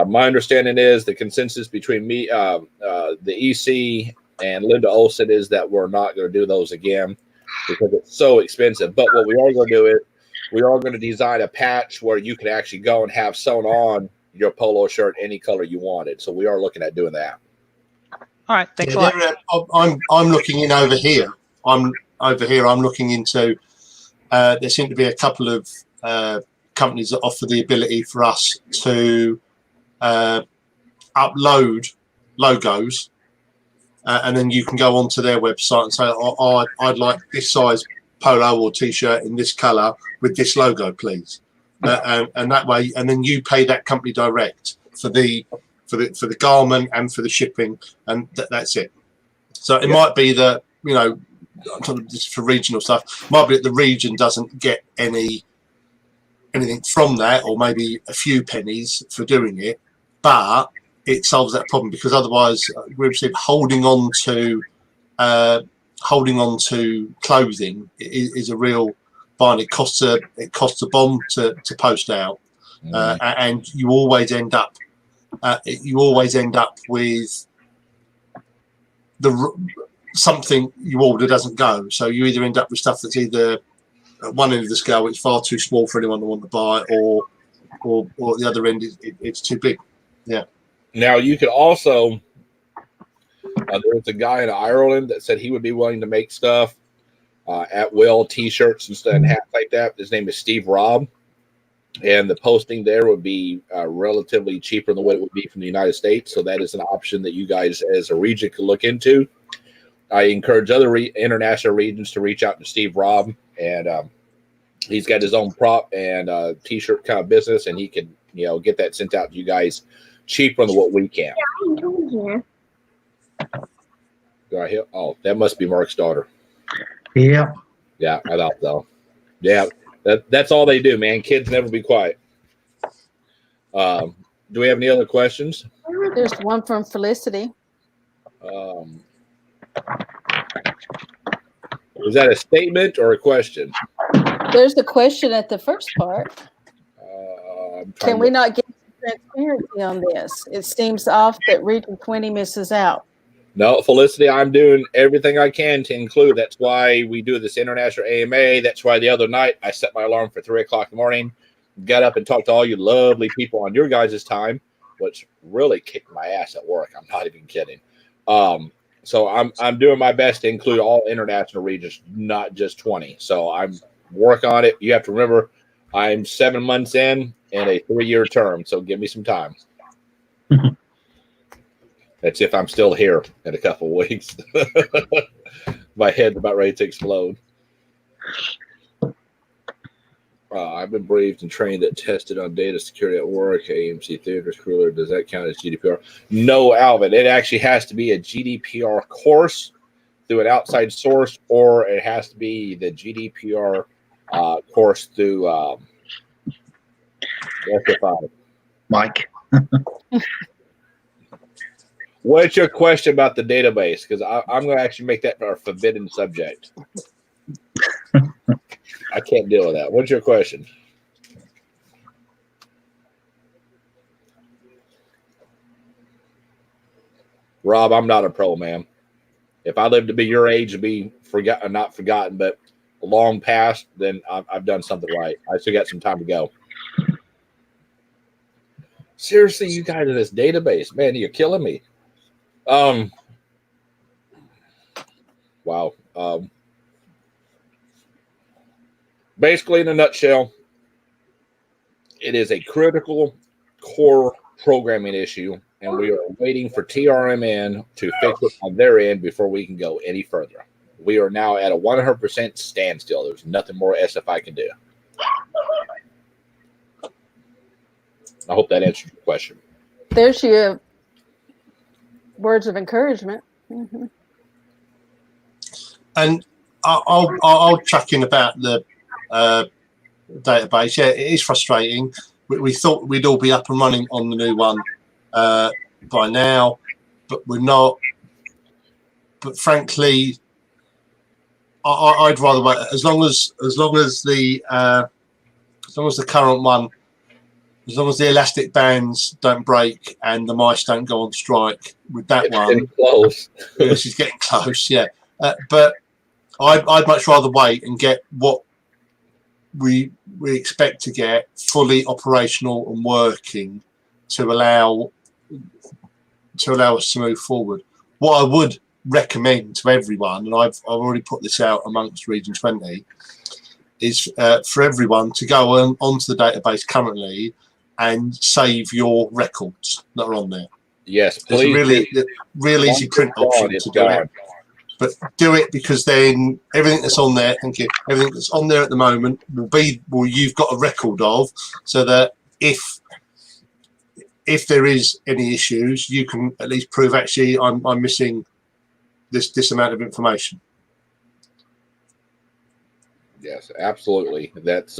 My understanding is the consensus between me, the EC and Linda Olson is that we're not going to do those again because it's so expensive. But what we are going to do is we are going to design a patch where you can actually go and have sewn on your polo shirt any color you wanted. So we are looking at doing that. All right, thanks a lot. I'm looking in over here. I'm looking into. There seem to be a couple of companies that offer the ability for us to upload logos, and then you can go onto their website and say, I'd like this size polo or T-shirt in this color with this logo, please. And that way, and then you pay that company direct for the garment and for the shipping, and that's it. So it might be that, you know, just for regional stuff, might be that the region doesn't get anything from that, or maybe a few pennies for doing it, but it solves that problem, because otherwise we're holding on to clothing is a real bind. It costs a bomb to post out, and you always end up with something you order doesn't go. So you either end up with stuff that's either at one end of the scale, it's far too small for anyone to want to buy, or at the other end, it's too big. Yeah. Now you could also There was a guy in Ireland that said he would be willing to make stuff at will, T-shirts and stuff, and hats like that. His name is Steve Robb, and the posting there would be relatively cheaper than what it would be from the United States. So that is an option that you guys, as a region, could look into. I encourage other international regions to reach out to Steve Robb, and he's got his own prop and T-shirt kind of business, and he can, get that sent out to you guys cheaper than what we can. Do I hear? Oh, that must be Mark's daughter. Yeah. Yeah, I thought so. Yeah, that's all they do, man. Kids never be quiet. Do we have any other questions? There's one from Felicity. Is that a statement or a question? There's the question at the first part. Can we not get transparency on this? It seems off that Region 20 misses out. No, Felicity, I'm doing everything I can to include. That's why we do this international AMA. That's why the other night I set my alarm for 3 o'clock in the morning, got up and talked to all you lovely people on your guys' time, which really kicked my ass at work. I'm not even kidding. So I'm doing my best to include all international regions, not just 20. So I'm working on it. You have to remember, I'm 7 months in and a 3-year term. So give me some time. That's if I'm still here in a couple of weeks. My head's about ready to explode. I've been briefed and trained that tested on data security at work, AMC theaters, cooler. Does that count as GDPR? No, Alvin. It actually has to be a GDPR course through an outside source, or it has to be the GDPR course through SFI. Mike. What's your question about the database? Because I'm going to actually make that our forbidden subject. I can't deal with that. What's your question? Rob, I'm not a pro, man. If I live to be your age and be not forgotten, but long past, then I've done something right. I still got some time to go. Seriously, you guys in this database, man, you're killing me. Wow. Basically, in a nutshell, it is a critical core programming issue, and we are waiting for TRMN to fix it on their end before we can go any further. We are now at a 100% standstill. There's nothing more SFI can do. I hope that answers your question. There's your words of encouragement. Mm-hmm. And I'll check in about the database. Yeah, it is frustrating. We thought we'd all be up and running on the new one by now, but we're not. But frankly, I'd rather wait as long as the current one, as long as the elastic bands don't break and the mice don't go on strike with that one. Getting close. She's getting close, yeah. But I'd much rather wait and get what we expect to get fully operational and working to allow us to move forward. What I would recommend to everyone, and I've already put this out amongst Region 20, is for everyone to go onto the database currently and save your records that are on there. Yes, there's please. a real easy print option to do it. But do it, because then everything that's on there, thank you, everything that's on there at the moment will you've got a record of, so that if there is any issues, you can at least prove actually I'm missing this amount of information. Yes, absolutely. That's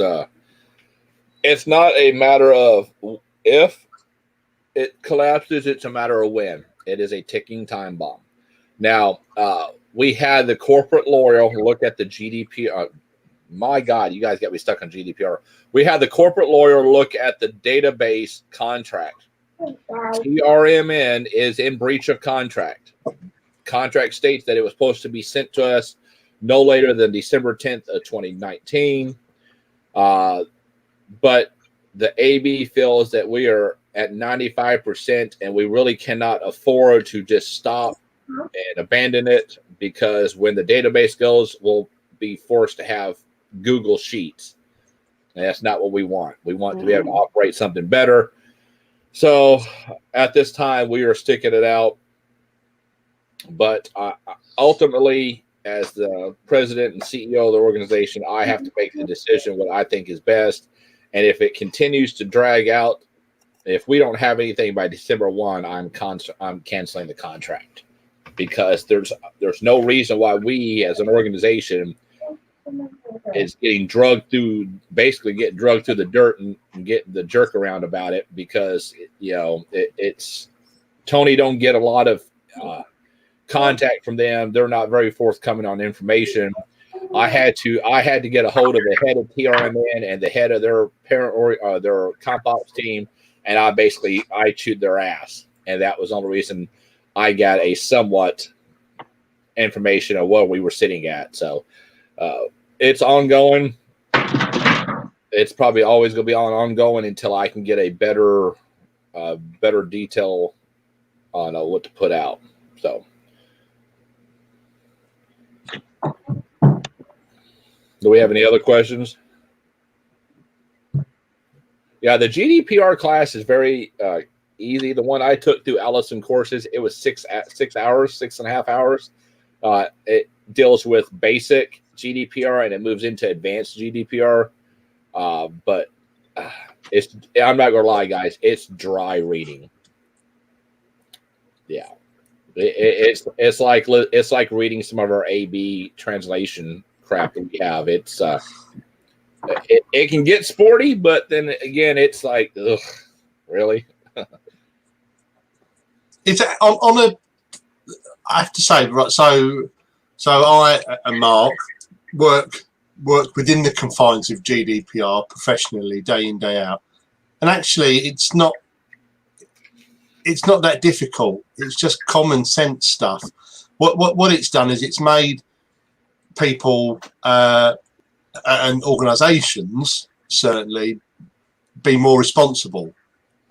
it's not a matter of if it collapses, it's a matter of when. It is a ticking time bomb. Now, we had the corporate lawyer look at the GDPR. My God, you guys got me stuck on GDPR. We had the corporate lawyer look at the database contract. TRMN is in breach of contract. Contract states that it was supposed to be sent to us no later than December 10th of 2019. But the AB feels that we are at 95% and we really cannot afford to just stop and abandon it, because when the database goes, we'll be forced to have Google Sheets. And that's not what we want. We want to be able to operate something better. So at this time, we are sticking it out. But ultimately, as the president and CEO of the organization, I have to make the decision what I think is best. And if it continues to drag out, if we don't have anything by December 1, I'm canceling the contract, because there's no reason why we as an organization is getting drugged through the dirt and getting the jerk around about it, because it's Tony don't get a lot of contact from them. They're not very forthcoming on information. I had to get a hold of the head of TRMN and the head of their parent or their comp ops team, and I chewed their ass, and that was the only reason I got a somewhat information of where we were sitting at. So it's ongoing. It's probably always going to be ongoing until I can get a better detail on what to put out. So. Do we have any other questions? Yeah, the GDPR class is very easy. The one I took through Allison courses, it was 6.5 hours. It deals with basic GDPR and it moves into advanced GDPR. But I'm not gonna lie, guys, it's dry reading. Yeah, it's like reading some of our AB translation crap that we have. It's it can get sporty, but then again, it's like, ugh, really. It's on a. I have to say, right. So I and Mark work within the confines of GDPR professionally, day in, day out, and actually, it's not that difficult. It's just common sense stuff. What it's done is it's made people and organisations certainly be more responsible,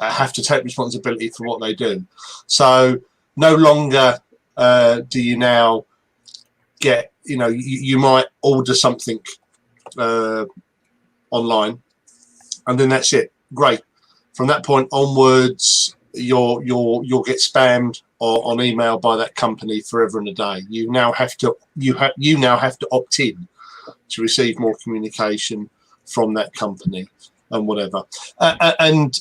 have to take responsibility for what they do. So no longer do you now get, you might order something online and then that's it. Great. From that point onwards, you'll get spammed on email by that company forever and a day. You now have to opt in to receive more communication from that company and whatever. And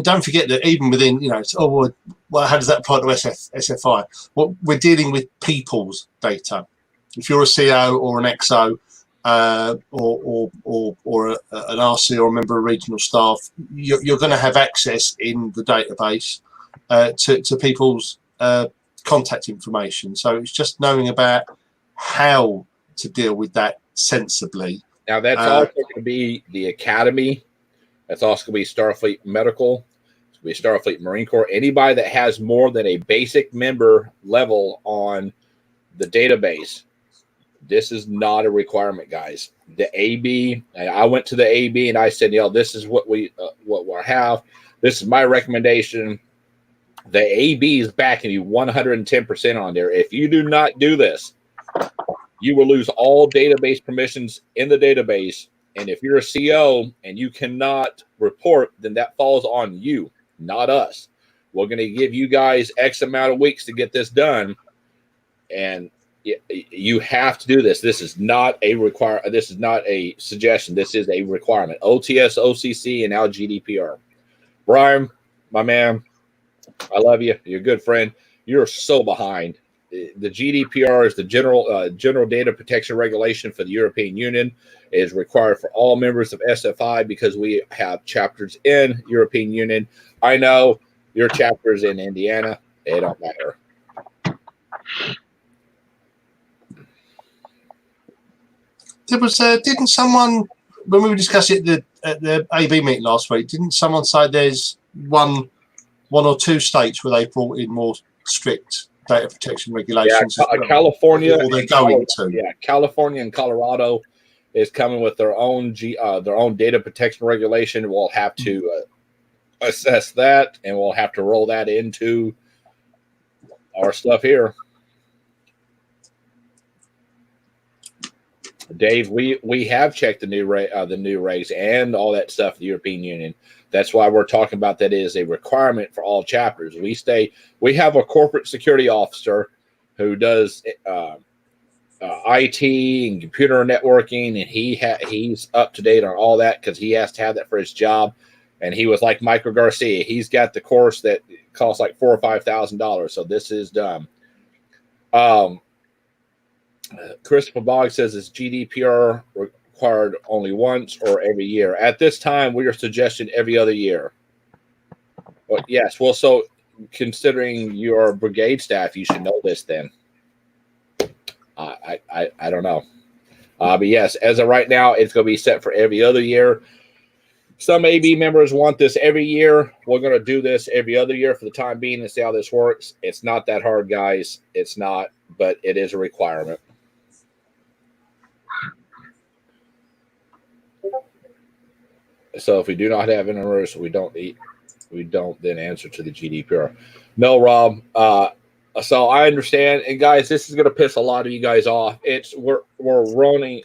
don't forget that even within, well, how does that apply to SFI? Well, we're dealing with people's data. If you're a CO or an XO or an RC or a member of regional staff, you're going to have access in the database to people's contact information. So it's just knowing about how to deal with that sensibly. Now that's also going to be the Academy. That's also going to be Starfleet Medical. It's going to be Starfleet Marine Corps. Anybody that has more than a basic member level on the database, this is not a requirement, guys. The AB, I went to the AB and I said, this is what we have. This is my recommendation. The AB is backing you 110% on there. If you do not do this, you will lose all database permissions in the database. And if you're a CO and you cannot report, then that falls on you, not us. We're going to give you guys X amount of weeks to get this done. And you have to do this. This is not This is not a suggestion. This is a requirement. OTS, OCC, and now GDPR. Brian, my man, I love you. You're a good friend. You're so behind. The GDPR is the General Data Protection Regulation for the European Union. It is required for all members of SFI because we have chapters in European Union. I know your chapters in Indiana. It don't matter. There was didn't someone, when we were discussing it at the AB meeting last week, didn't someone say there's one or two states where they brought in more strict data protection regulations? Yeah, California. Or they're going to. Yeah, California and Colorado is coming with their own data protection regulation. We'll have to assess that, and we'll have to roll that into our stuff here. Dave, we have checked the new regs and all that stuff. The European Union. That's why we're talking about that is a requirement for all chapters. We have a corporate security officer who does IT and computer networking, and he's up to date on all that because he has to have that for his job. And he was like Michael Garcia. He's got the course that costs like $4,000 or $5,000. So this is dumb. Christopher Boggs says, is GDPR required only once or every year? At this time, we are suggesting every other year. Well, yes. Well, so considering your brigade staff, you should know this then. I don't know. But yes, as of right now, it's going to be set for every other year. Some AB members want this every year. We're going to do this every other year for the time being and see how this works. It's not that hard, guys. It's not, but it is a requirement. So if we do not have interest, we don't then answer to the GDPR. No, Rob. So I understand, and guys, this is going to piss a lot of you guys off. We're working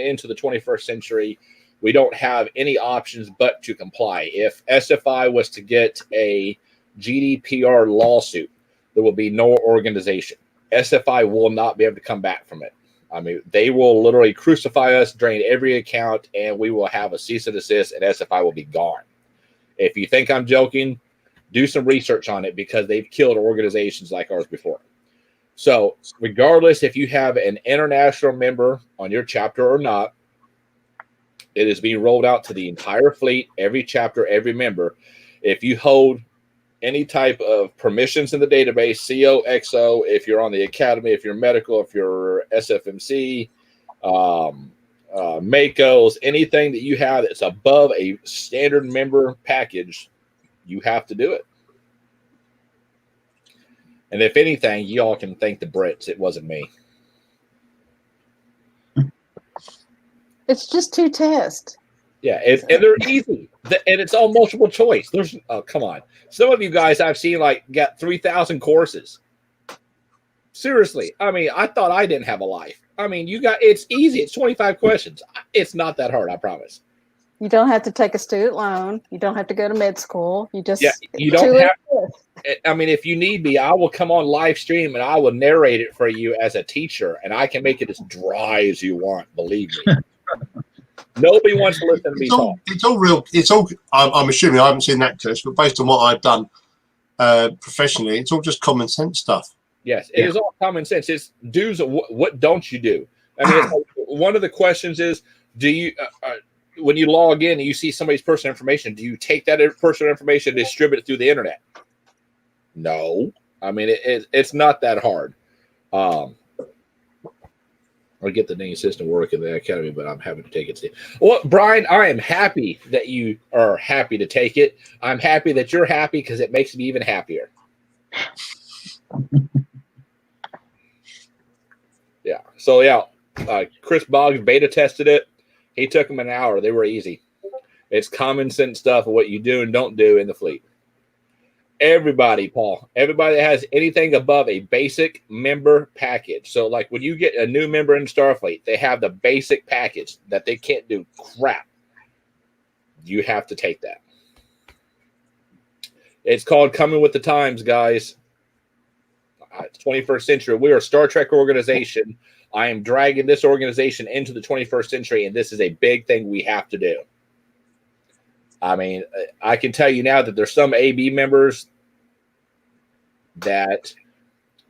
into the 21st century. We don't have any options but to comply. If SFI was to get a GDPR lawsuit, there will be no organization. SFI will not be able to come back from it. I mean, they will literally crucify us, drain every account, and we will have a cease and desist, and SFI will be gone. If you think I'm joking, do some research on it because they've killed organizations like ours before. So regardless if you have an international member on your chapter or not, it is being rolled out to the entire fleet, every chapter, every member. If you hold any type of permissions in the database, CO, XO, if you're on the academy, if you're medical, if you're SFMC, MACOs, anything that you have that's above a standard member package, you have to do it. And if anything, y'all can thank the Brits. It wasn't me. It's just 2 tests. Yeah, and they're easy, and it's all multiple choice. Come on. Some of you guys I've seen got 3,000 courses. Seriously, I mean, I thought I didn't have a life. I mean, it's easy. It's 25 questions. It's not that hard, I promise. You don't have to take a student loan. You don't have to go to med school. You don't have. I mean, if you need me, I will come on live stream and I will narrate it for you as a teacher, and I can make it as dry as you want. Believe me. Nobody wants to listen to me talk. It's all real. I'm assuming I haven't seen that test, but based on what I've done professionally, it's all just common sense stuff. Yes, it is all common sense. It's do's. What don't you do? I mean, one of the questions is, do you when you log in and you see somebody's personal information, do you take that personal information and distribute it through the internet? No. I mean, it's not that hard. Or get the name system work in the academy, but I'm happy to take it. Well, Brian, I am happy that you are happy to take it. I'm happy that you're happy because it makes me even happier. Yeah. So yeah, Chris Boggs beta tested it. He took them an hour. They were easy. It's common sense stuff of what you do and don't do in the fleet. Everybody, Paul, everybody that has anything above a basic member package. So like when you get a new member in Starfleet, they have the basic package that they can't do crap. You have to take that. It's called coming with the times, guys. It's 21st century. We are a Star Trek organization. I am dragging this organization into the 21st century, and this is a big thing we have to do. I mean, I can tell you now that there's some AB members that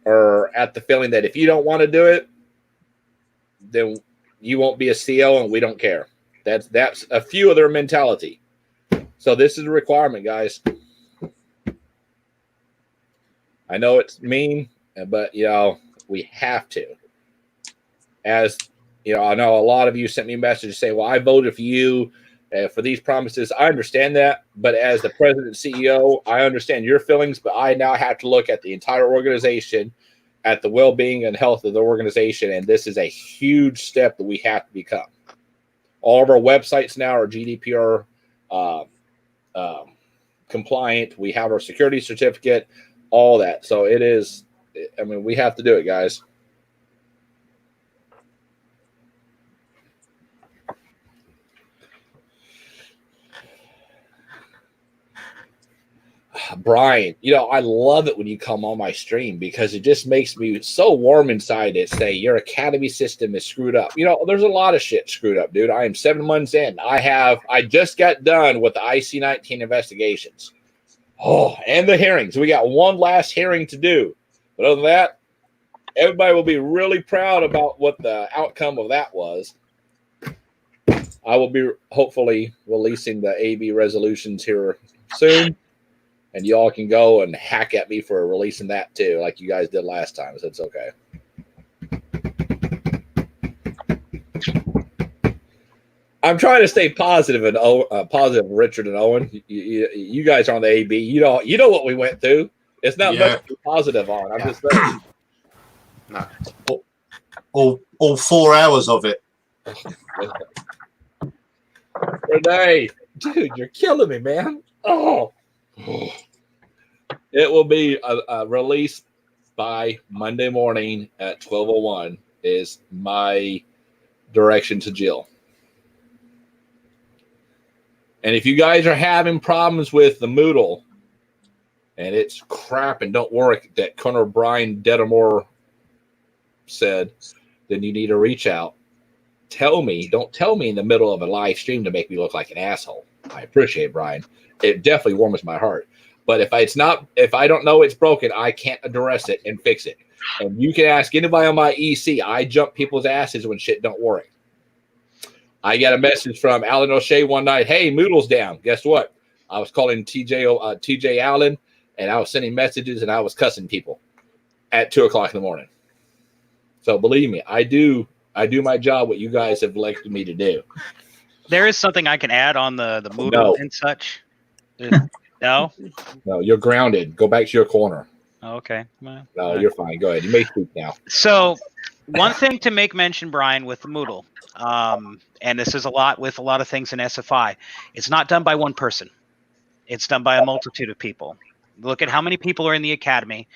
are at the feeling that if you don't want to do it, then you won't be a CO and we don't care. That's a few of their mentality. So this is a requirement, guys. I know it's mean, but we have to. As I know a lot of you sent me messages saying, well, I voted for you for these promises. I understand that, but as the president and CEO, I understand your feelings, but I now have to look at the entire organization, at the well-being and health of the organization, and this is a huge step that we have to become. All of our websites now are GDPR compliant. We have our security certificate, all that. So it is, I mean, we have to do it, guys. Brian, I love it when you come on my stream because it just makes me so warm inside to say your academy system is screwed up. There's a lot of shit screwed up, dude. I am 7 months in. I just got done with the IC-19 investigations. Oh, and the hearings. We got one last hearing to do. But other than that, everybody will be really proud about what the outcome of that was. I will be hopefully releasing the AB resolutions here soon. And y'all can go and hack at me for releasing that too, like you guys did last time. So it's okay. I'm trying to stay positive and positive, Richard and Owen. You guys are on the AB. You know what we went through. It's not much to be positive on. I'm just saying. No. All 4 hours of it. Renee, dude, you're killing me, man. Oh. It will be released by Monday morning at 12:01 is my direction to Jill. And if you guys are having problems with the Moodle and it's crap and don't work that Colonel Brian Dedamore said, then you need to reach out. Tell me. Don't tell me in the middle of a live stream to make me look like an asshole. I appreciate it, Brian. It definitely warms my heart. But if I don't know it's broken, I can't address it and fix it. And you can ask anybody on my EC. I jump people's asses when shit don't work. I got a message from Alan O'Shea one night. Hey, Moodle's down. Guess what? I was calling TJ Allen, and I was sending messages, and I was cussing people at 2 o'clock in the morning. So believe me, I do my job. What you guys have elected me to do. There is something I can add on the Moodle and such. No? No, you're grounded. Go back to your corner. Okay. No, you're fine. Go ahead. You may speak now. So one thing to make mention, Brian, with the Moodle, and this is a lot with a lot of things in SFI, it's not done by one person. It's done by a multitude of people. Look at how many people are in the academy.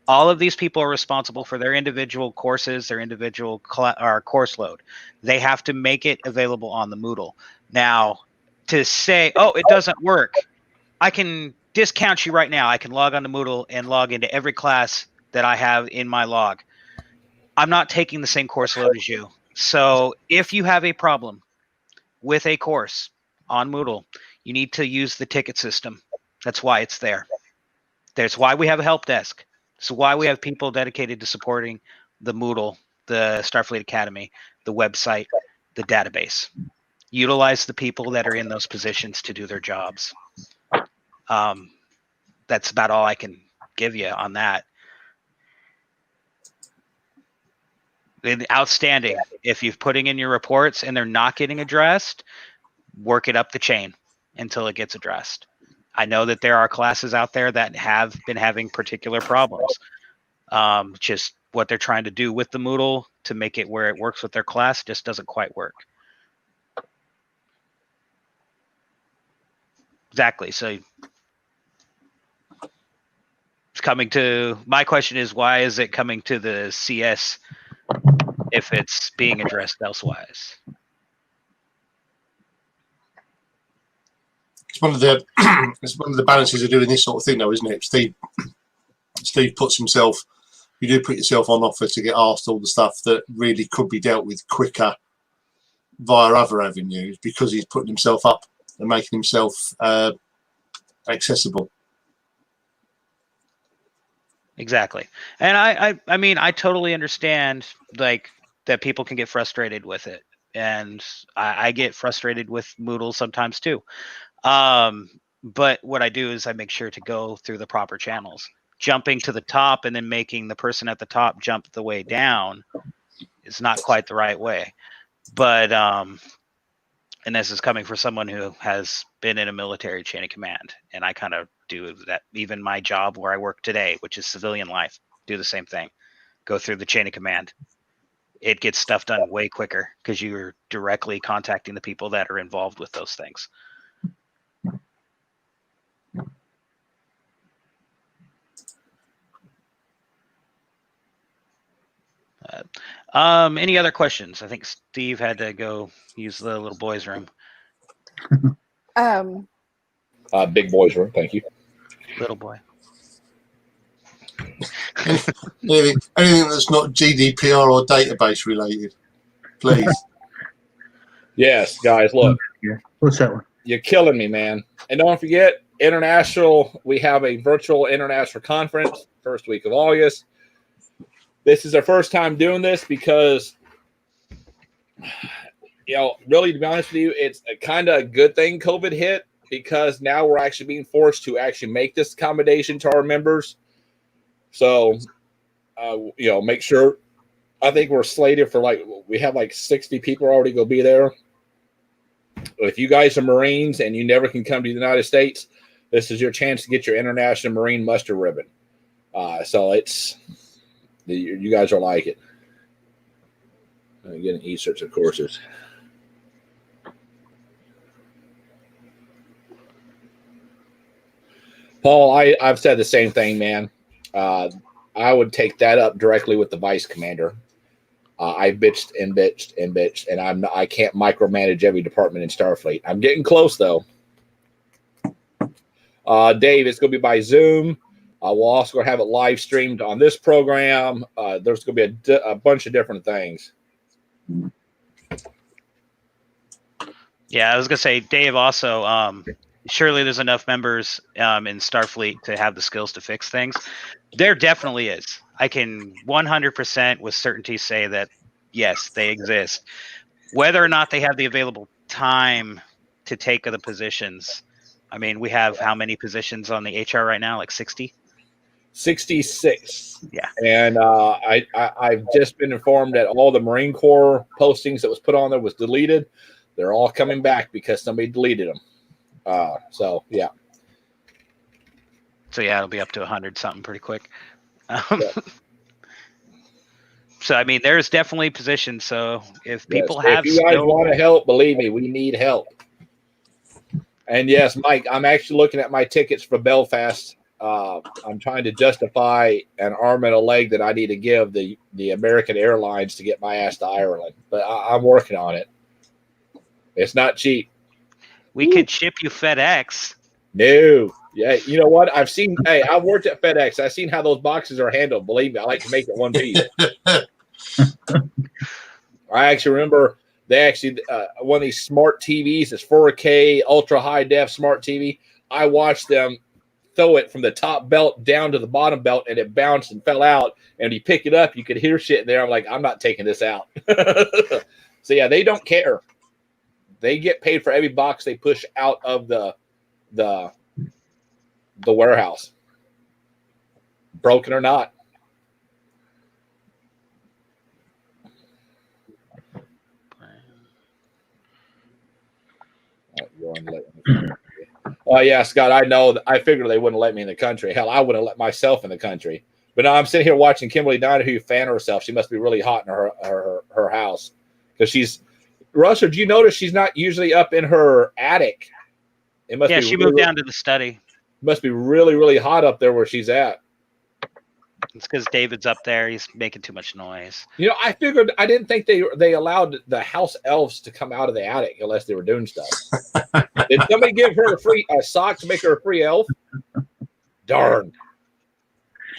All of these people are responsible for their individual courses, their individual course load. They have to make it available on the Moodle. Now, to say, oh, it doesn't work, I can discount you right now. I can log on to Moodle and log into every class that I have in my log. I'm not taking the same course load as you. So if you have a problem with a course on Moodle, you need to use the ticket system. That's why it's there. That's why we have a help desk. So why we have people dedicated to supporting the Moodle, the Starfleet Academy, the website, the database. Utilize the people that are in those positions to do their jobs. That's about all I can give you on that. Outstanding. If you're putting in your reports and they're not getting addressed, work it up the chain until it gets addressed. I know that there are classes out there that have been having particular problems. Just what they're trying to do with the Moodle to make it where it works with their class just doesn't quite work. Exactly. So it's coming to, my question is, why is it coming to the CS if it's being addressed elsewise? It's one of the balances of doing this sort of thing, though, isn't it? Steve puts himself. You do put yourself on offer to get asked all the stuff that really could be dealt with quicker via other avenues because he's putting himself up and making himself accessible. Exactly. And I mean, I totally understand like that people can get frustrated with it. And I get frustrated with Moodle sometimes too. But what I do is I make sure to go through the proper channels. Jumping to the top and then making the person at the top jump the way down is not quite the right way. But and this is coming from someone who has been in a military chain of command, and I kind of do that. Even my job where I work today, which is civilian life, do the same thing. Go through the chain of command. It gets stuff done way quicker because you're directly contacting the people that are involved with those things. Any other questions? I think Steve had to go use the little boys' room. Big boys' room. Thank you. Little boy. Anything that's not GDPR or database related, please. Yes, guys, look. Yeah. What's that one? You're killing me, man. And don't forget, international, we have a virtual international conference first week of August. This is our first time doing this because, really, to be honest with you, it's a kind of a good thing COVID hit, because now we're actually being forced to actually make this accommodation to our members. So, make sure. I think we're slated for we have 60 people already going to be there. If you guys are Marines and you never can come to the United States, this is your chance to get your International Marine Muster ribbon. So you guys will like it. Getting e-search of courses. Paul, I've said the same thing, man. I would take that up directly with the vice commander. I bitched and bitched and bitched, and I can't micromanage every department in Starfleet. I'm getting close though. Dave, it's going to be by Zoom. We'll also going to have it live streamed on this program. There's going to be a bunch of different things. Yeah, I was going to say, Dave, also, surely there's enough members in Starfleet to have the skills to fix things. There definitely is. I can 100% with certainty say that, yes, they exist. Whether or not they have the available time to take the positions. I mean, we have how many positions on the HR right now? Like 60? 66. Yeah. And I've just been informed that all the Marine Corps postings that was put on there was deleted. They're all coming back because somebody deleted them. So, yeah. So, yeah, it'll be up to 100 something pretty quick. So, I mean, there's definitely positions. So, if people have if you guys want to help, believe me, we need help. And yes, Mike, I'm actually looking at my tickets for Belfast. I'm trying to justify an arm and a leg that I need to give the American Airlines to get my ass to Ireland. But I'm working on it. It's not cheap. We could ship you FedEx. No. Yeah, you know what? I've worked at FedEx. I've seen how those boxes are handled. Believe me, I like to make it one piece. I actually remember one of these smart TVs, this 4K ultra high def smart TV. I watched them throw it from the top belt down to the bottom belt, and it bounced and fell out. And you pick it up, you could hear shit in there. I'm like, I'm not taking this out. So yeah, they don't care. They get paid for every box they push out of the warehouse, broken or not. Oh yeah, Scott. I know. I figured they wouldn't let me in the country. Hell, I wouldn't let myself in the country. But now I'm sitting here watching Kimberly Donahue fan herself. She must be really hot in her house, because she's. Russell, do you notice she's not usually up in her attic? It must. Yeah, be she really, moved down to the study. Must be really, really hot up there where she's at. It's because David's up there. He's making too much noise. I figured. I didn't think they allowed the house elves to come out of the attic unless they were doing stuff. Did somebody give her a sock to make her a free elf? Darn.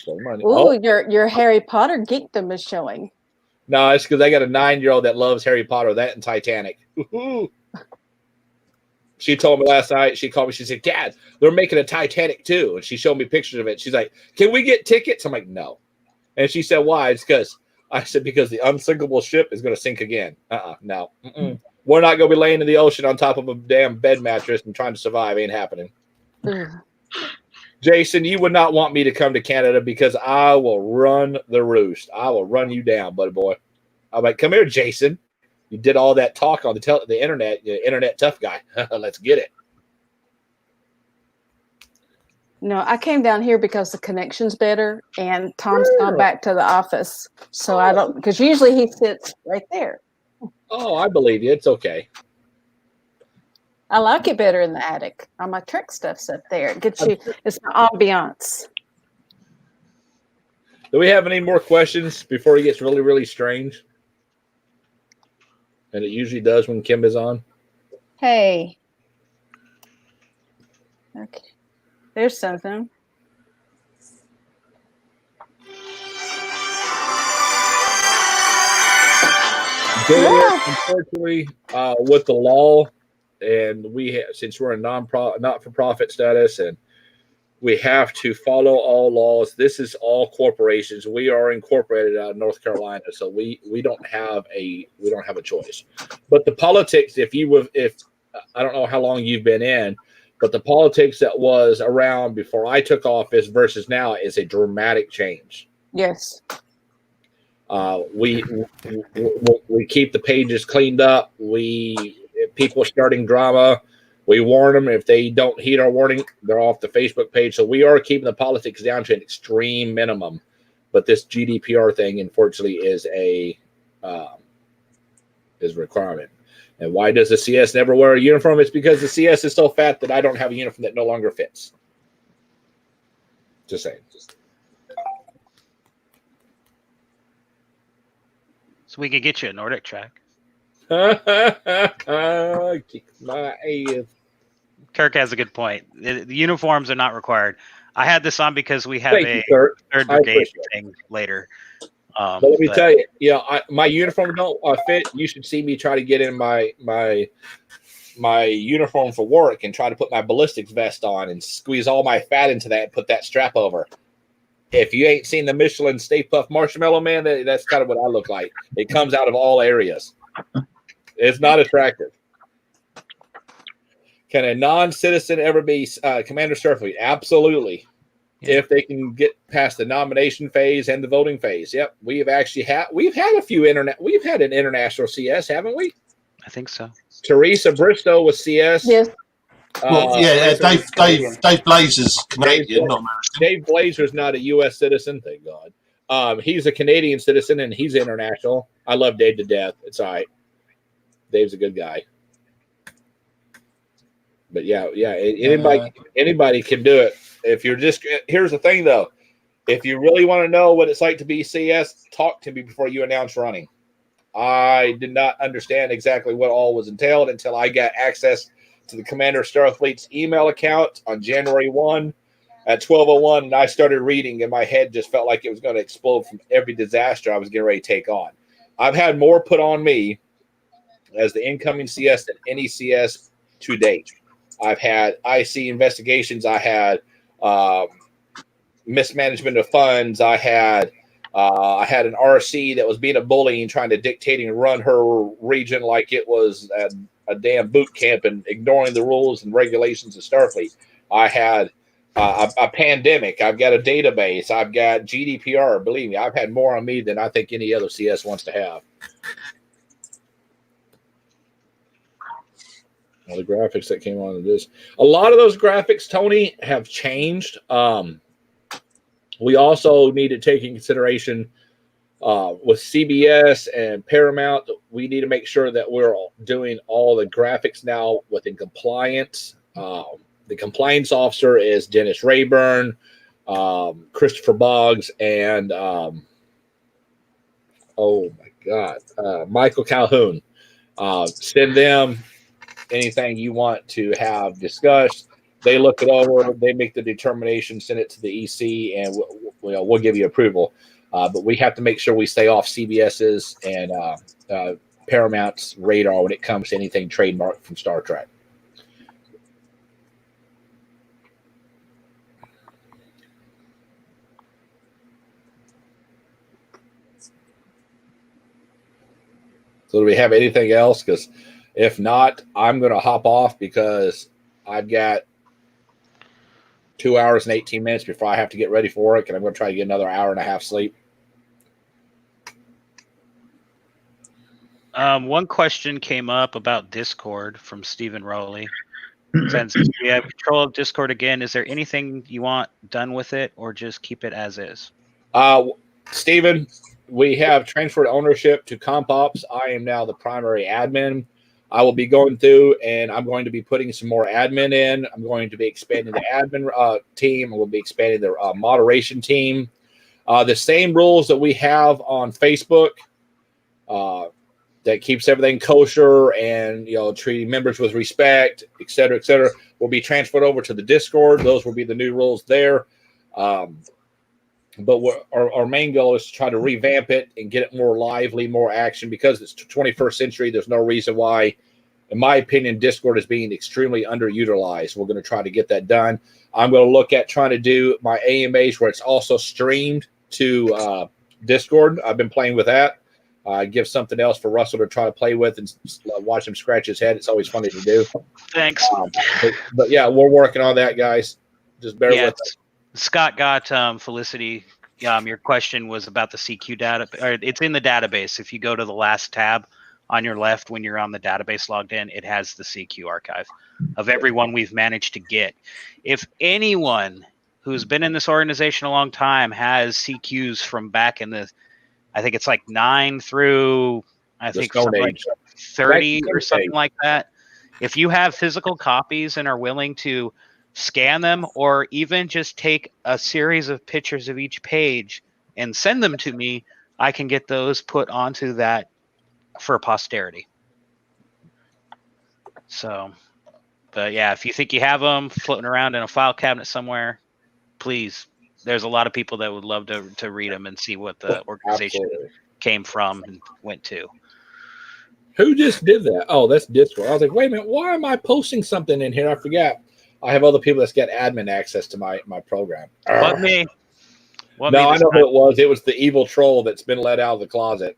Ooh, your Harry Potter geekdom is showing. No, it's because I got a 9-year-old that loves Harry Potter, that and Titanic. She told me last night, she called me, she said, Dad, they're making a Titanic too. And she showed me pictures of it. She's like, can we get tickets? I'm like, no. And she said, why? It's because the unsinkable ship is going to sink again. No. We're not going to be laying in the ocean on top of a damn bed mattress and trying to survive. Ain't happening. Jason, you would not want me to come to Canada, because I will run the roost. I will run you down, buddy boy. I'm like, come here, Jason. You did all that talk on the internet. You're internet tough guy. Let's get it. No, I came down here because the connection's better, and Tom's gone back to the office. So I don't, because usually he sits right there. Oh, I believe you. It's okay. I like it better in the attic. All my Trek stuff's up there. It gets you, it's my ambiance. Do we have any more questions before he gets really, really strange? And it usually does when Kim is on. Hey. Okay. There's something. Unfortunately, with the law, and since we're a not-for-profit status, and we have to follow all laws. This is all corporations. We are incorporated out of North Carolina, so we don't have a choice. But the politics, if I don't know how long you've been in, but the politics that was around before I took office versus now is a dramatic change. Yes. We keep the pages cleaned up. If people starting drama, we warn them. If they don't heed our warning, they're off the Facebook page. So we are keeping the politics down to an extreme minimum. But this GDPR thing, unfortunately, is a requirement. And why does the CS never wear a uniform? It's because the CS is so fat that I don't have a uniform that no longer fits. Just saying. So we could get you a Nordic track. Kick my ass. Kirk has a good point. The uniforms are not required. I had this on because we have Thank you, Kirk. third brigade thing later. But let me tell you, my uniform don't fit. You should see me try to get in my uniform for work and try to put my ballistics vest on and squeeze all my fat into that and put that strap over. If you ain't seen the Michelin Stay Puft Marshmallow Man, that's kind of what I look like. It comes out of all areas. It's not attractive. Can a non-citizen ever be Commander Starfleet? Absolutely. Yeah. If they can get past the nomination phase and the voting phase. Yep. We've had an international CS, haven't we? I think so. Teresa Bristow was CS. Yes. Dave Blazer's Canadian, not American. Dave Blazer's not a U.S. citizen, thank God. He's a Canadian citizen, and he's international. I love Dave to death. It's all right. Dave's a good guy. But yeah, anybody can do it. If you're here's the thing though, if you really want to know what it's like to be CS, talk to me before you announce running. I did not understand exactly what all was entailed until I got access to the Commander Starfleet's email account on January 1 at 12:01, and I started reading, and my head just felt like it was going to explode from every disaster I was getting ready to take on. I've had more put on me as the incoming CS than any CS to date. I've had IC investigations. I had mismanagement of funds. I had an RC that was being a bully and trying to dictate and run her region like it was a damn boot camp and ignoring the rules and regulations of Starfleet. I had a pandemic. I've got a database. I've got GDPR. Believe me, I've had more on me than I think any other CS wants to have. All the graphics that came on this. A lot of those graphics, Tony, have changed. We also need to take in consideration with CBS and Paramount. We need to make sure that we're doing all the graphics now within compliance. The compliance officer is Dennis Rayburn, Christopher Boggs, and Michael Calhoun. Send them anything you want to have discussed. They look it over, they make the determination, send it to the EC, and we'll give you approval. But we have to make sure we stay off CBS's and Paramount's radar when it comes to anything trademarked from Star Trek. So do we have anything else? Because if not, I'm going to hop off because I've got 2 hours and 18 minutes before I have to get ready for work, and I'm going to try to get another hour and a half sleep. One question came up about Discord from Stephen Rowley. Since we have control of Discord again, is there anything you want done with it, or just keep it as is? Stephen, we have transferred ownership to CompOps. I am now the primary admin. I will be going through, and I'm going to be putting some more admin in. I'm going to be expanding the admin team. We'll be expanding the moderation team. The same rules that we have on Facebook that keeps everything kosher and treating members with respect, et cetera, will be transferred over to the Discord. Those will be the new rules there. but our main goal is to try to revamp it and get it more lively, more action, because it's 21st century. There's no reason why, in my opinion, Discord is being extremely underutilized. We're going to try to get that done. I'm going to look at trying to do my AMAs where it's also streamed to Discord. I've been playing with that. Give something else for Russell to try to play with and watch him scratch his head. It's always funny to do. Thanks. But yeah, we're working on that, guys. Just bear with us. Scott got Felicity. Your question was about the CQ data. Or it's in the database. If you go to the last tab on your left when you're on the database logged in, it has the CQ archive of everyone we've managed to get. If anyone who's been in this organization a long time has CQs from back in the, I think it's like 9 through, I think like 30 or something like that. If you have physical copies and are willing to scan them, or even just take a series of pictures of each page and send them to me, I can get those put onto that for posterity. So, but yeah, if you think you have them floating around in a file cabinet somewhere, please. There's a lot of people that would love to read them and see what the organization came from and went to. Who just did that? Oh, that's Discord. I was like, wait a minute, why am I posting something in here? I forgot. I have other people that's got admin access to my program. What me? No, I know who it was. It was the evil troll that's been let out of the closet.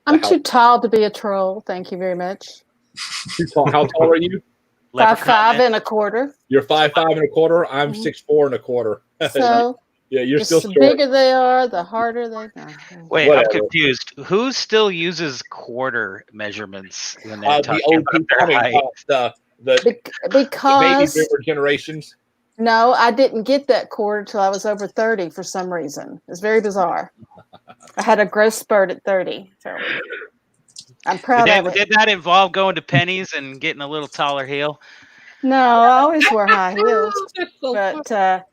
I'm too tall to be a troll. Thank you very much. How tall are you? 5'5" and a quarter. You're 5'5" and a quarter. I'm 6'4" and a quarter. So yeah, you're still the short. bigger they are, the harder they are. Wait, I'm confused. Who still uses quarter measurements when they're talking about their height? Because the baby boomer generations. No, I didn't get that quarter till I was over 30 for some reason. It's very bizarre. I had a growth spurt at 30. So I'm proud of it. Did that involve going to Penny's and getting a little taller heel? No, I always wear high heels. But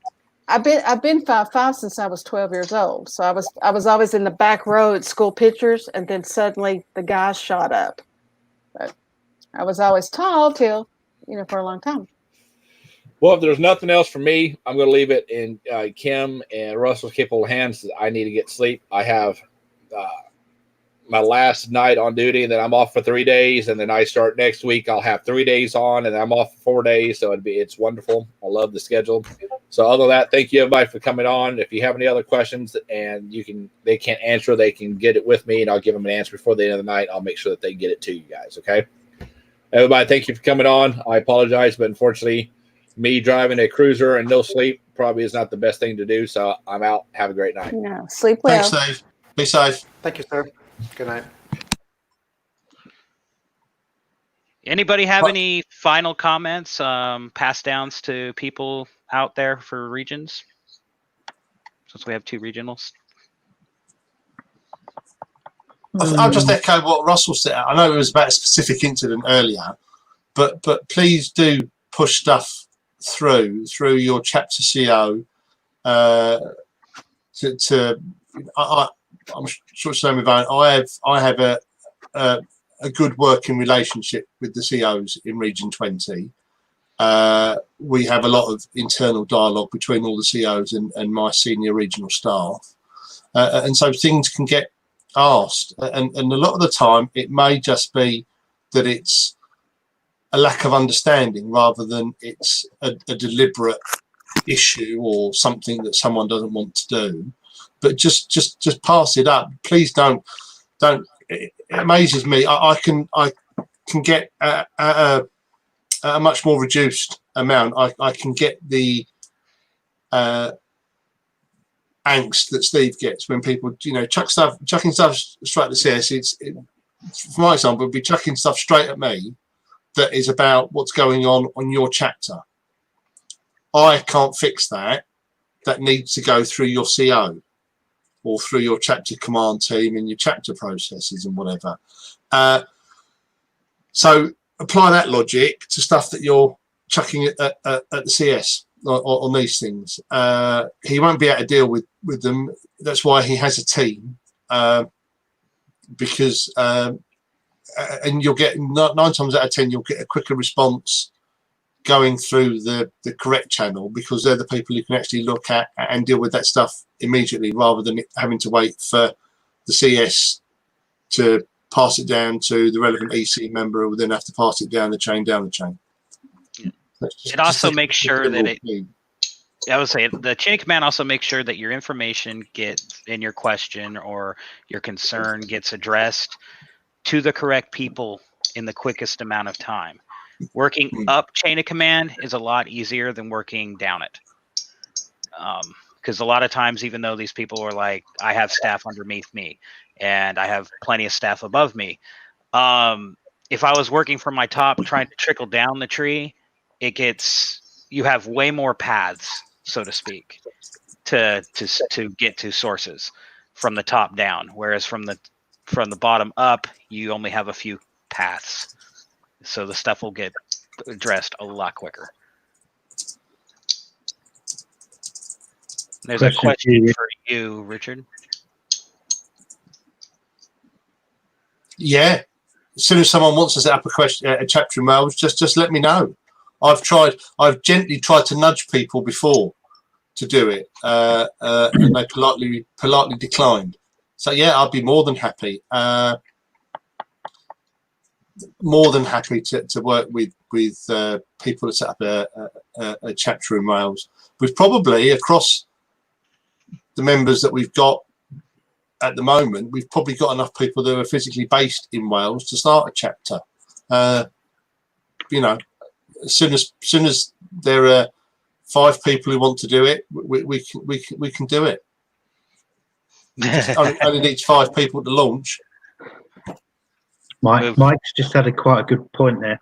I've been 5'5" since I was 12 years old. So I was always in the back row at school pictures, and then suddenly the guys shot up. But I was always tall till, for a long time. Well, if there's nothing else for me, I'm going to leave it in Kim and Russell's capable hands. I need to get sleep. I have my last night on duty, and then I'm off for 3 days, and then I start next week. I'll have 3 days on, and I'm off for 4 days, so it's wonderful. I love the schedule. So other than that, thank you everybody for coming on. If you have any other questions and they can't answer, they can get it with me, and I'll give them an answer before the end of the night. I'll make sure that they get it to you guys. Okay, everybody, thank you for coming on. I apologize, but unfortunately, me driving a cruiser and no sleep probably is not the best thing to do. So I'm out. Have a great night. No, sleep well. Thanks, Dave. Be safe. Thank you, sir. Good night. Anybody have any final comments, pass downs to people out there for regions? Since we have 2 regionals. I'll just echo what Russell said. I know it was about a specific incident earlier, but please do push stuff through your chapter CO I'm sure Sam I have a good working relationship with the COs in Region 20. We have a lot of internal dialogue between all the COs and my senior regional staff, and so things can get asked, and a lot of the time it may just be that it's a lack of understanding rather than it's a deliberate issue or something that someone doesn't want to do. But just pass it up. Please don't. It amazes me. I can get a much more reduced amount. I can get the angst that Steve gets when people chucking stuff straight at the CS. For my example, it'd be chucking stuff straight at me that is about what's going on your chapter. I can't fix that. That needs to go through your CO or through your chapter command team and your chapter processes and whatever. So apply that logic to stuff that you're chucking at the CS on these things. He won't be able to deal with them. That's why he has a team, because and you'll get 9 times out of 10 you'll get a quicker response going through the correct channel, because they're the people who can actually look at and deal with that stuff immediately, rather than having to wait for the CS to pass it down to the relevant EC member, who will then have to pass it down the chain. It also makes sure that I would say the chain of command also makes sure that your information gets in your question or your concern gets addressed to the correct people in the quickest amount of time. Working up chain of command is a lot easier than working down it. Because a lot of times, even though these people are like, I have staff underneath me and I have plenty of staff above me. If I was working from my top, trying to trickle down the tree, you have way more paths, so to speak, to get to sources from the top down. Whereas from the bottom up, you only have a few paths. So the stuff will get addressed a lot quicker. There's a question for you, Richard. Yeah. As soon as someone wants to set up a chapter in Wales, just let me know. I've gently tried to nudge people before to do it, and they politely declined. So yeah, I'd be more than happy. More than happy to work with people to set up a chapter in Wales. We've probably, across the members that we've got at the moment, we've probably got enough people that are physically based in Wales to start a chapter. You know, as soon as there are 5 people who want to do it, we can do it. Just only needs 5 people to launch. Mike's just had quite a good point there.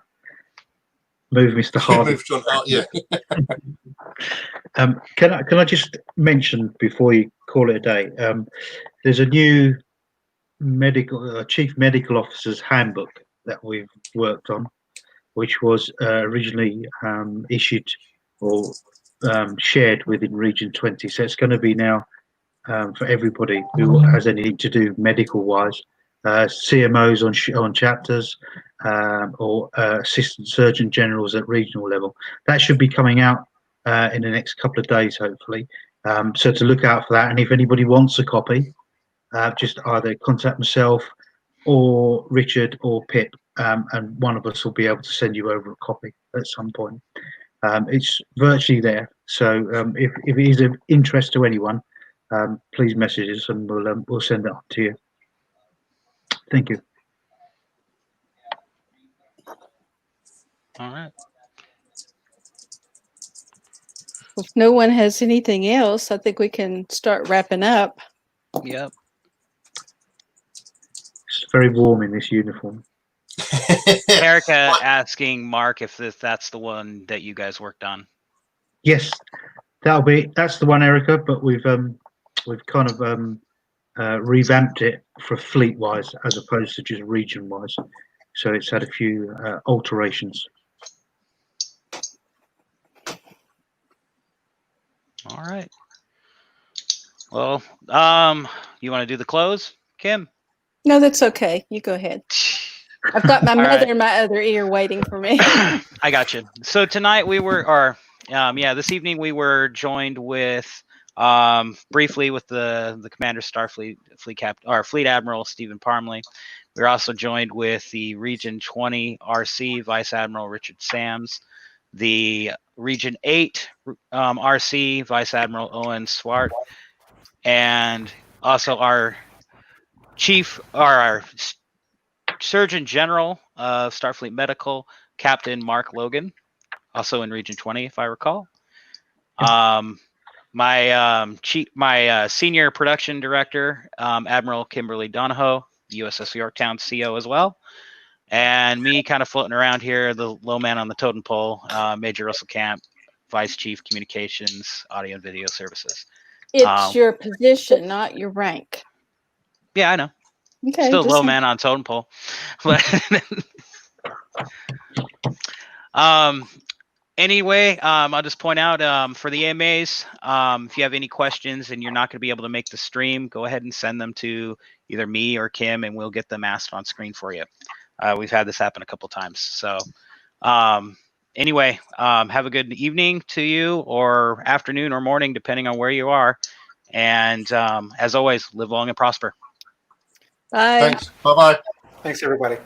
Move Mr. Hardy. Yeah. Can I just mention before you call it a day? There's a new chief medical officer's handbook that we've worked on, which was originally issued or shared within Region 20. So it's going to be now for everybody who has anything to do medical-wise. CMOs on chapters or assistant surgeon generals at regional level. That should be coming out in the next couple of days, hopefully. So to look out for that, and if anybody wants a copy, just either contact myself or Richard or Pip, and one of us will be able to send you over a copy at some point. It's virtually there, so if it is of interest to anyone, please message us and we'll send it on to you. Thank you. All right. If no one has anything else, I think we can start wrapping up. Yep. It's very warm in this uniform. Erica asking Mark if that's the one that you guys worked on. Yes, that's the one, Erica. But we've kind of revamped it for fleet wise as opposed to just region wise. So it's had a few alterations. All right. Well, you want to do the close, Kim? No, that's okay. You go ahead. I've got my mother right. in my other ear waiting for me. I got you. So tonight this evening we were joined with briefly with the Commander Starfleet Fleet Admiral Stephen Parmley. We were also joined with the Region 20 RC Vice Admiral Richard Sams, the Region 8 RC Vice Admiral Owen Swart, and also our Surgeon General of Starfleet Medical, Captain Mark Logan, also in Region 20, if I recall. My senior production director, Admiral Kimberly Donahoe, the USS Yorktown CO as well, and me kind of floating around here, the low man on the totem pole, Major Russell Camp, Vice Chief Communications, Audio and Video Services. It's your position, not your rank. Yeah, I know. Okay, still low man on totem pole, but anyway, I'll just point out for the AMAs, if you have any questions and you're not going to be able to make the stream, go ahead and send them to either me or Kim, and we'll get them asked on screen for you. We've had this happen a couple times, so anyway, have a good evening to you, or afternoon or morning, depending on where you are. And as always, live long and prosper. Bye. Thanks. Bye bye. Thanks, everybody.